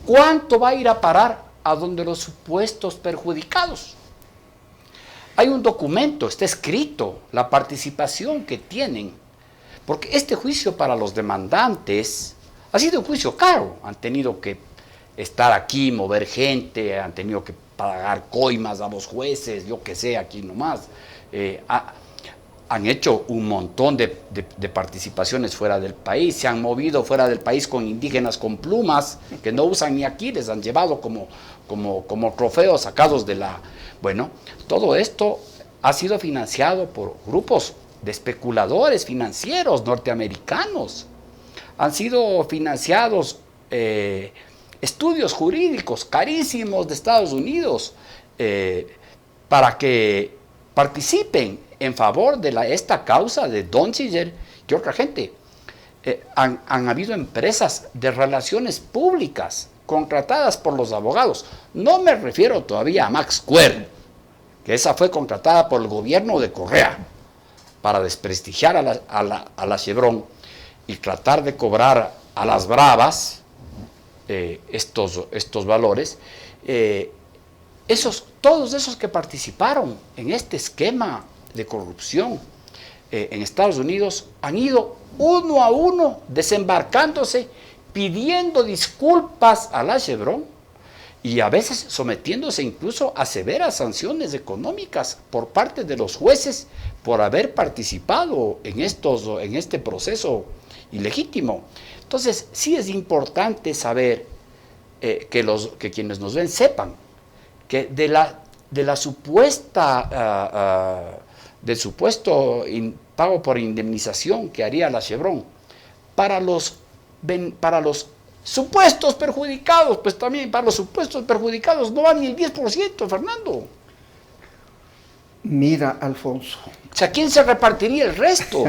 ¿Cuánto va a ir a parar a donde los supuestos perjudicados? Hay un documento, está escrito, la participación que tienen, porque este juicio para los demandantes ha sido un juicio caro, han tenido que estar aquí, mover gente, han tenido que pagar coimas a los jueces, yo que sé, aquí nomás, han hecho un montón de participaciones fuera del país, se han movido fuera del país con indígenas con plumas que no usan ni aquí, les han llevado como trofeos sacados de la... Bueno, todo esto ha sido financiado por grupos de especuladores financieros norteamericanos, han sido financiados estudios jurídicos carísimos de Estados Unidos para que participen en favor de esta causa de Donziger y otra gente. Han habido empresas de relaciones públicas contratadas por los abogados. No me refiero todavía a Max Square, que esa fue contratada por el gobierno de Correa para desprestigiar a la Chevron y tratar de cobrar a las bravas estos valores. Todos esos que participaron en este esquema de corrupción en Estados Unidos han ido uno a uno desembarcándose, pidiendo disculpas a la Chevron y a veces sometiéndose incluso a severas sanciones económicas por parte de los jueces por haber participado en este proceso ilegítimo. Entonces, sí es importante saber que quienes nos ven sepan que del supuesto pago por indemnización que haría la Chevron para los supuestos perjudicados, pues también para los supuestos perjudicados no va ni el 10%, Fernando. Mira, Alfonso. O sea, ¿quién se repartiría el resto?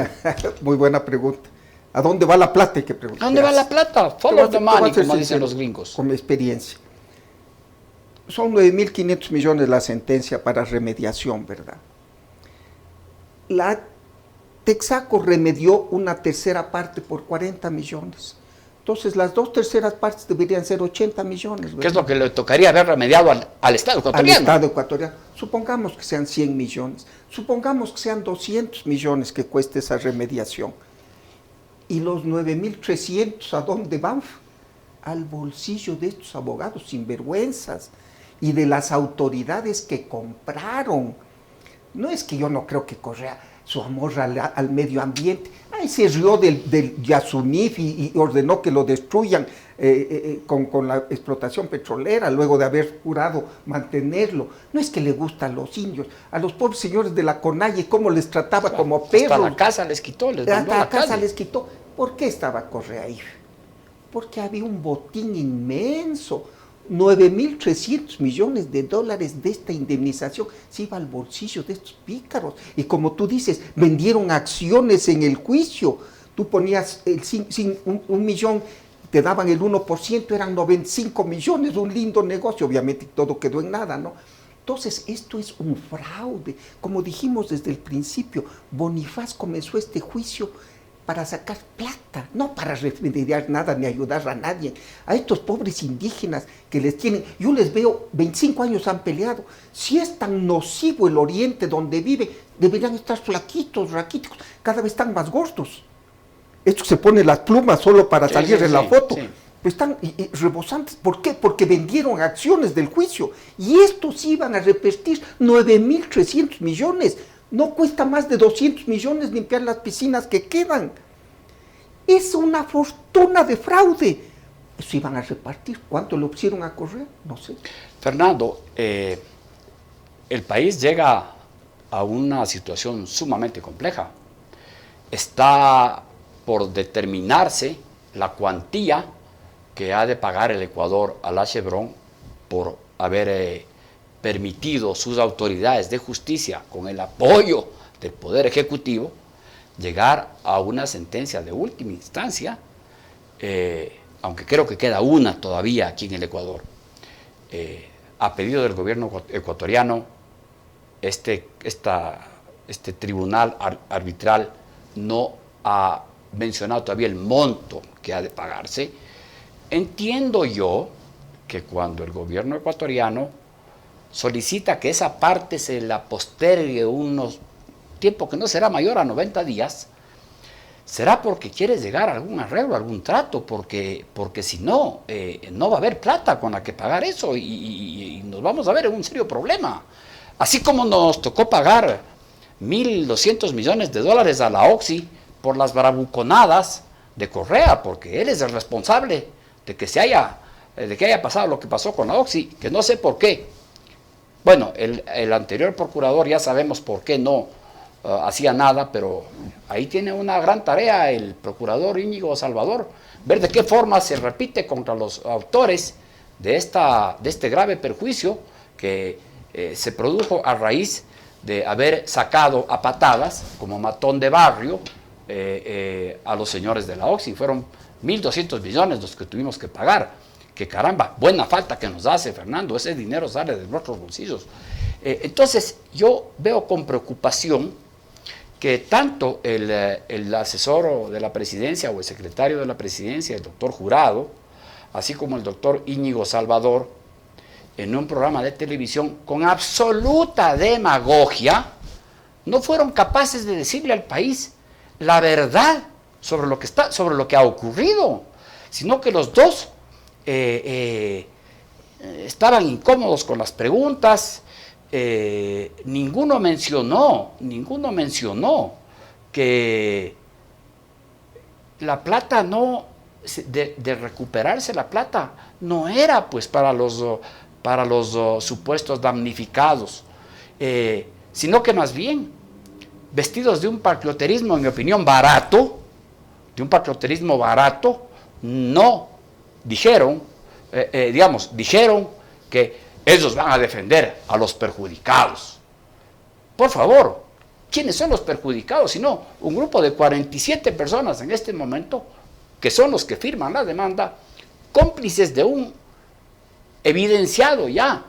Muy buena pregunta. ¿A dónde va la plata? Hay que preguntar. ¿A dónde va la plata? Follow the money, como dicen los gringos. Con mi experiencia. Son 9.500 millones la sentencia para remediación, ¿verdad? La Texaco remedió una tercera parte por 40 millones. Entonces, las 2/3 partes deberían ser 80 millones. ¿Verdad? ¿Qué es lo que le tocaría haber remediado al Estado ecuatoriano? Al Estado ecuatoriano. Supongamos que sean 100 millones. Supongamos que sean 200 millones que cueste esa remediación. ¿Y los 9.300 a dónde van? Al bolsillo de estos abogados sinvergüenzas y de las autoridades que compraron. No es que yo no creo que Correa su amor al medio ambiente. Ahí se rió del Yasunif y ordenó que lo destruyan con la explotación petrolera, luego de haber jurado mantenerlo. No es que le gusta a los indios, a los pobres señores de la CONAIE, cómo les trataba como perros. Hasta la casa les quitó, les mandó a la casa calle. les quitó. ¿Por qué estaba Correa ahí? Porque había un botín inmenso. 9.300 millones de dólares de esta indemnización se iba al bolsillo de estos pícaros. Y como tú dices, vendieron acciones en el juicio. Tú ponías un millón, te daban el 1%, eran 95 millones, un lindo negocio. Obviamente todo quedó en nada, ¿no? Entonces, esto es un fraude. Como dijimos desde el principio, Bonifaz comenzó este juicio para sacar plata, no para remediar nada ni ayudar a nadie. A estos pobres indígenas que les tienen, yo les veo, 25 años han peleado. Si es tan nocivo el oriente donde vive, deberían estar flaquitos, raquíticos, cada vez están más gordos. Estos se ponen las plumas solo para salir en la foto. Sí. Pues están rebosantes. ¿Por qué? Porque vendieron acciones del juicio. Y estos iban a repetir 9.300 millones. No cuesta más de 200 millones limpiar las piscinas que quedan. Es una fortuna de fraude. Eso iban a repartir. ¿Cuánto lo pusieron a correr? No sé. Fernando, el país llega a una situación sumamente compleja. Está por determinarse la cuantía que ha de pagar el Ecuador a la Chevron por haber permitido sus autoridades de justicia, con el apoyo del Poder Ejecutivo, llegar a una sentencia de última instancia, aunque creo que queda una todavía aquí en el Ecuador. A pedido del gobierno ecuatoriano, este tribunal arbitral no ha mencionado todavía el monto que ha de pagarse. Entiendo yo que cuando el gobierno ecuatoriano solicita que esa parte se la postergue unos tiempo que no será mayor a 90 días, será porque quiere llegar a algún arreglo, algún trato, porque si no, no va a haber plata con la que pagar eso y nos vamos a ver en un serio problema. Así como nos tocó pagar 1.200 millones de dólares a la Oxy por las bravuconadas de Correa, porque él es el responsable de que haya pasado lo que pasó con la Oxy, que no sé por qué. Bueno, el anterior procurador ya sabemos por qué no hacía nada, pero ahí tiene una gran tarea el procurador Íñigo Salvador, ver de qué forma se repite contra los autores de este grave perjuicio que se produjo a raíz de haber sacado a patadas, como matón de barrio, a los señores de la Oxy. Fueron 1.200 millones los que tuvimos que pagar. Que caramba, buena falta que nos hace, Fernando, ese dinero sale de nuestros bolsillos. Entonces, yo veo con preocupación que tanto el asesor de la presidencia o el secretario de la presidencia, el doctor Jurado, así como el doctor Íñigo Salvador, en un programa de televisión con absoluta demagogia, no fueron capaces de decirle al país la verdad sobre lo que ha ocurrido, sino que los dos estaban incómodos con las preguntas. Ninguno mencionó que la plata de recuperarse la plata no era pues para los supuestos damnificados, sino que más bien vestidos de un patrioterismo, en mi opinión, barato, no dijeron, dijeron que ellos van a defender a los perjudicados. Por favor, ¿quiénes son los perjudicados? Sino un grupo de 47 personas en este momento, que son los que firman la demanda, cómplices de un evidenciado ya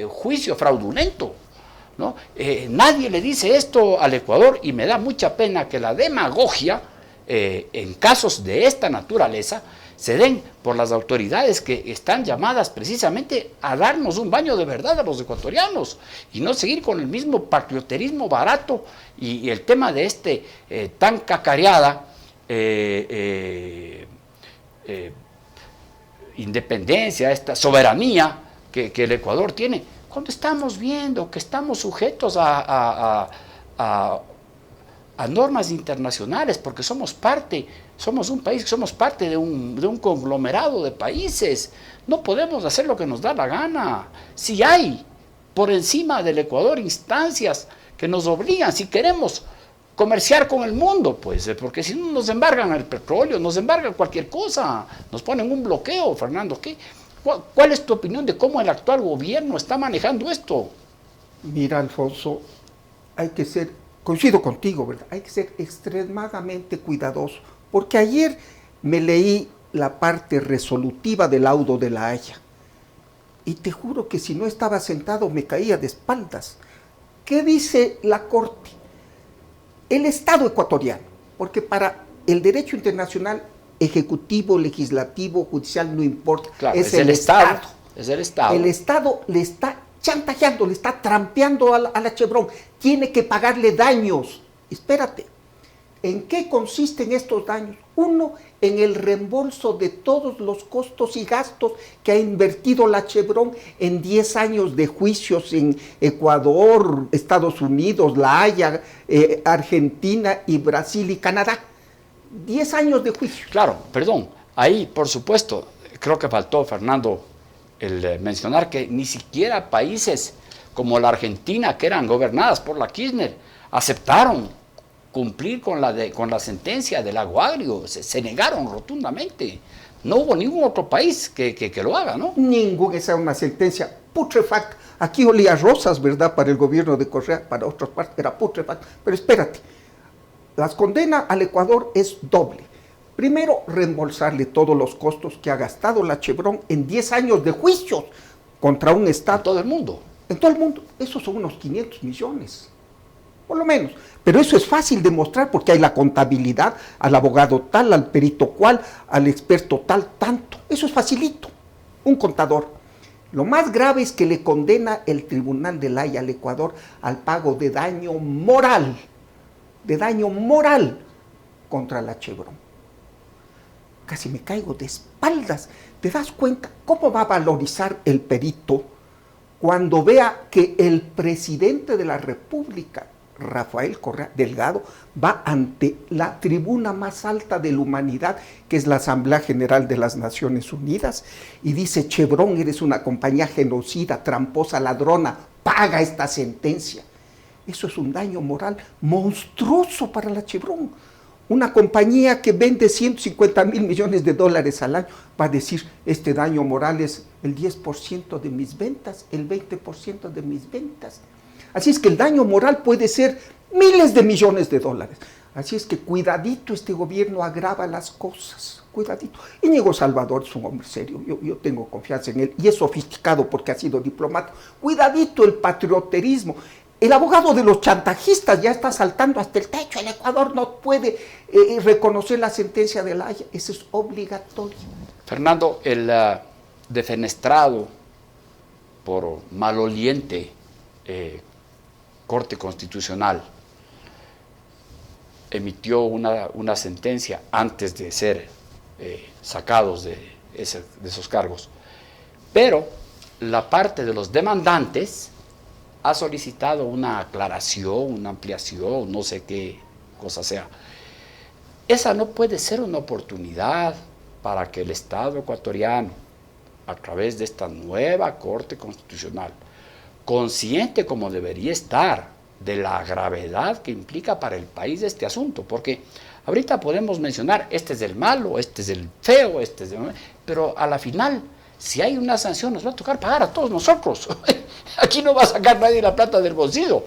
juicio fraudulento, ¿no? Nadie le dice esto al Ecuador y me da mucha pena que la demagogia en casos de esta naturaleza se den por las autoridades que están llamadas precisamente a darnos un baño de verdad a los ecuatorianos y no seguir con el mismo patrioterismo barato y el tema de tan cacareada independencia, esta soberanía que el Ecuador tiene, cuando estamos viendo que estamos sujetos a normas internacionales, porque somos un país que somos parte de un conglomerado de países. No podemos hacer lo que nos da la gana. Si hay por encima del Ecuador instancias que nos obligan, si queremos comerciar con el mundo, pues, porque si no nos embargan el petróleo, nos embargan cualquier cosa, nos ponen un bloqueo, Fernando. ¿Cuál es tu opinión de cómo el actual gobierno está manejando esto? Mira, Alfonso, coincido contigo, ¿verdad? Hay que ser extremadamente cuidadoso, porque ayer me leí la parte resolutiva del laudo de La Haya, y te juro que si no estaba sentado me caía de espaldas. ¿Qué dice la Corte? El Estado ecuatoriano, porque para el derecho internacional, ejecutivo, legislativo, judicial, no importa, claro, es el Estado. Es el Estado. El Estado le está chantajeando, le está trampeando a la Chevron, tiene que pagarle daños. Espérate, ¿En qué consisten estos daños? Uno, en el reembolso de todos los costos y gastos que ha invertido la Chevron en 10 años de juicios en Ecuador, Estados Unidos, La Haya, Argentina y Brasil y Canadá. 10 años de juicio. Claro, perdón. Ahí, por supuesto, creo que faltó, Fernando, el mencionar que ni siquiera países como la Argentina, que eran gobernadas por la Kirchner, aceptaron cumplir con la sentencia del Lago Agrio. Se negaron rotundamente. No hubo ningún otro país que lo haga, ¿no? Ningún, esa es una sentencia putrefacta. Aquí olía rosas, ¿verdad? Para el gobierno de Correa, para otras partes era putrefacta. Pero espérate, las condenas al Ecuador es doble. Primero, reembolsarle todos los costos que ha gastado la Chevron en 10 años de juicios contra un Estado. En todo el mundo. En todo el mundo. Esos son unos 500 millones, por lo menos. Pero eso es fácil de mostrar porque hay la contabilidad, al abogado tal, al perito cual, al experto tal, tanto. Eso es facilito, un contador. Lo más grave es que le condena el Tribunal de La Haya al Ecuador al pago de daño moral contra la Chevron. Casi me caigo de espaldas. ¿Te das cuenta cómo va a valorizar el perito cuando vea que el presidente de la República, Rafael Correa Delgado, va ante la tribuna más alta de la humanidad, que es la Asamblea General de las Naciones Unidas, y dice: Chevron, eres una compañía genocida, tramposa, ladrona, paga esta sentencia? Eso es un daño moral monstruoso para la Chevron. Una compañía que vende 150 mil millones de dólares al año va a decir: este daño moral es el 10% de mis ventas, el 20% de mis ventas. Así es que el daño moral puede ser miles de millones de dólares. Así es que cuidadito, este gobierno agrava las cosas, cuidadito. Íñigo Salvador es un hombre serio, yo tengo confianza en él, y es sofisticado porque ha sido diplomático. Cuidadito el patrioterismo. El abogado de los chantajistas ya está saltando hasta el techo. El Ecuador no puede reconocer la sentencia de La Haya. Eso es obligatorio. Fernando, el defenestrado por maloliente Corte Constitucional emitió una sentencia antes de ser sacados de esos cargos. Pero la parte de los demandantes ha solicitado una aclaración, una ampliación, no sé qué cosa sea. Esa no puede ser una oportunidad para que el Estado ecuatoriano, a través de esta nueva Corte Constitucional, consciente como debería estar de la gravedad que implica para el país este asunto, porque ahorita podemos mencionar: este es el malo, este es el feo, este es el... pero a la final, si hay una sanción, nos va a tocar pagar a todos nosotros. Aquí no va a sacar nadie la plata del bolsillo.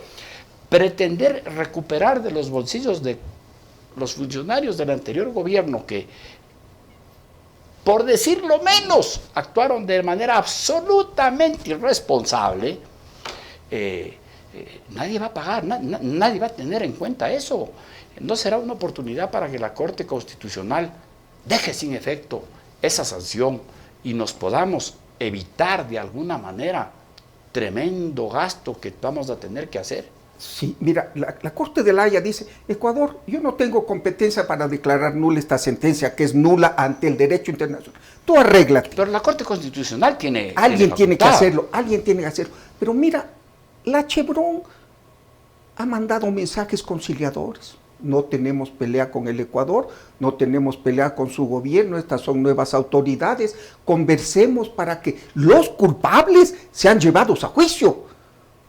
Pretender recuperar de los bolsillos de los funcionarios del anterior gobierno, que, por decirlo menos, actuaron de manera absolutamente irresponsable, nadie va a pagar, nadie va a tener en cuenta eso. No será una oportunidad para que la Corte Constitucional deje sin efecto esa sanción y nos podamos evitar de alguna manera tremendo gasto que vamos a tener que hacer. Sí, mira, la Corte de La Haya dice: Ecuador, yo no tengo competencia para declarar nula esta sentencia, que es nula ante el derecho internacional. Tú arréglate. Pero la Corte Constitucional tiene... Alguien tiene que hacerlo, alguien tiene que hacerlo. Pero mira, la Chevron ha mandado mensajes conciliadores. No tenemos pelea con el Ecuador, no tenemos pelea con su gobierno, estas son nuevas autoridades. Conversemos para que los culpables sean llevados a juicio.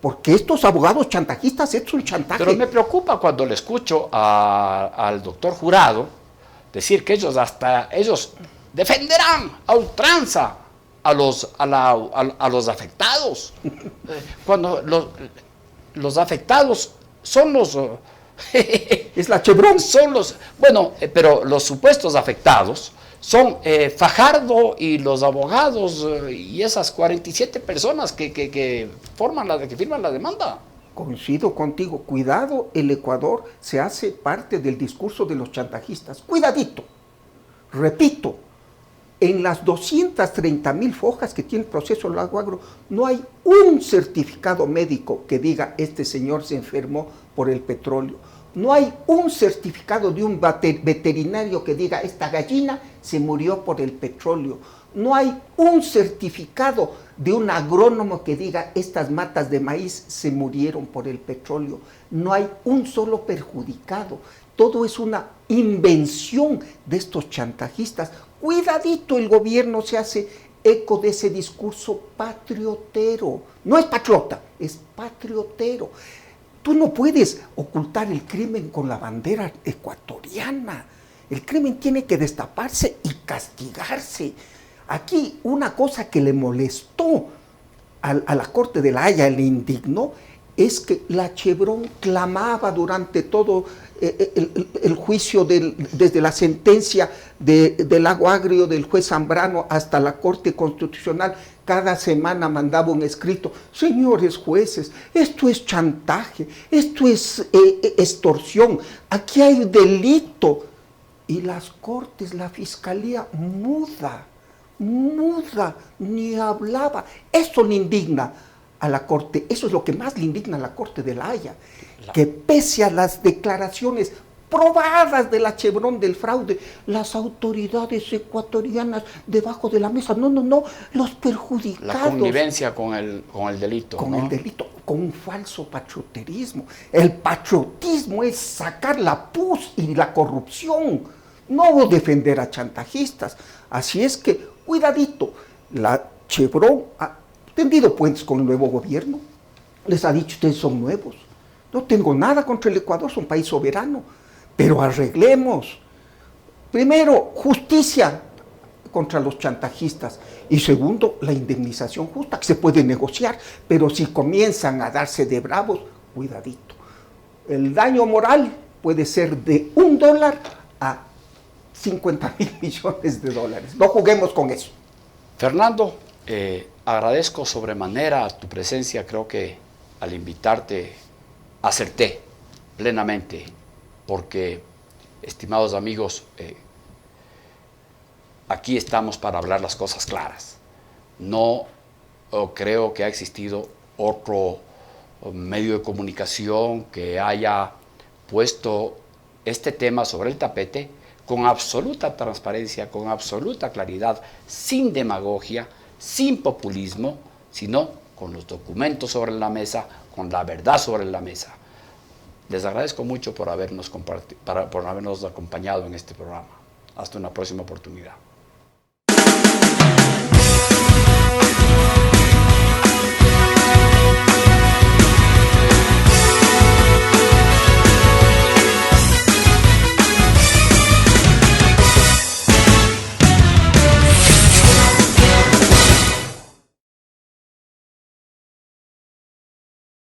Porque estos abogados chantajistas es un chantaje. Pero me preocupa cuando le escucho al doctor Jurado decir que ellos defenderán a ultranza a los afectados. Cuando los afectados son los... es la Chevron. Pero los supuestos afectados son Fajardo y los abogados y esas 47 personas que firman la demanda. Coincido contigo. Cuidado, el Ecuador se hace parte del discurso de los chantajistas. Cuidadito. Repito, en las 230,000 hojas que tiene el proceso del Lago Agrio, no hay un certificado médico que diga: este señor se enfermó por el petróleo. No hay un certificado de un veterinario que diga esta gallina se murió por el petróleo. No hay un certificado de un agrónomo que diga estas matas de maíz se murieron por el petróleo. No hay un solo perjudicado. Todo es una invención de estos chantajistas. Cuidadito, el gobierno se hace eco de ese discurso patriotero. No es patriota, es patriotero. Tú no puedes ocultar el crimen con la bandera ecuatoriana. El crimen tiene que destaparse y castigarse. Aquí una cosa que le molestó a la Corte de La Haya, le indignó, es que la Chevron clamaba durante todo el juicio desde la sentencia del Lago Agrio del juez Zambrano hasta la Corte Constitucional. Cada semana mandaba un escrito: señores jueces, esto es chantaje, esto es extorsión, aquí hay delito. Y las cortes, la fiscalía muda, ni hablaba. Eso le indigna a la Corte, eso es lo que más le indigna a la Corte de La Haya, que pese a las declaraciones probadas de la Chevron del fraude, las autoridades ecuatorianas debajo de la mesa, no, los perjudicados. La connivencia con el delito. Con el delito, con un falso patrioterismo. El patriotismo es sacar la pus y la corrupción, no defender a chantajistas. Así es que, cuidadito, la Chevron ha tendido puentes con el nuevo gobierno, les ha dicho: ustedes son nuevos, no tengo nada contra el Ecuador, es un país soberano, pero arreglemos. Primero, justicia contra los chantajistas, y segundo, la indemnización justa, que se puede negociar, pero si comienzan a darse de bravos, cuidadito. El daño moral puede ser de $1 a 50.000 millones de dólares. No juguemos con eso. Fernando, agradezco sobremanera tu presencia. Creo que al invitarte acerté plenamente, porque, estimados amigos, aquí estamos para hablar las cosas claras. No creo que ha existido otro medio de comunicación que haya puesto este tema sobre el tapete con absoluta transparencia, con absoluta claridad, sin demagogia, sin populismo, sino con los documentos sobre la mesa, con la verdad sobre la mesa. Les agradezco mucho por habernos acompañado en este programa. Hasta una próxima oportunidad.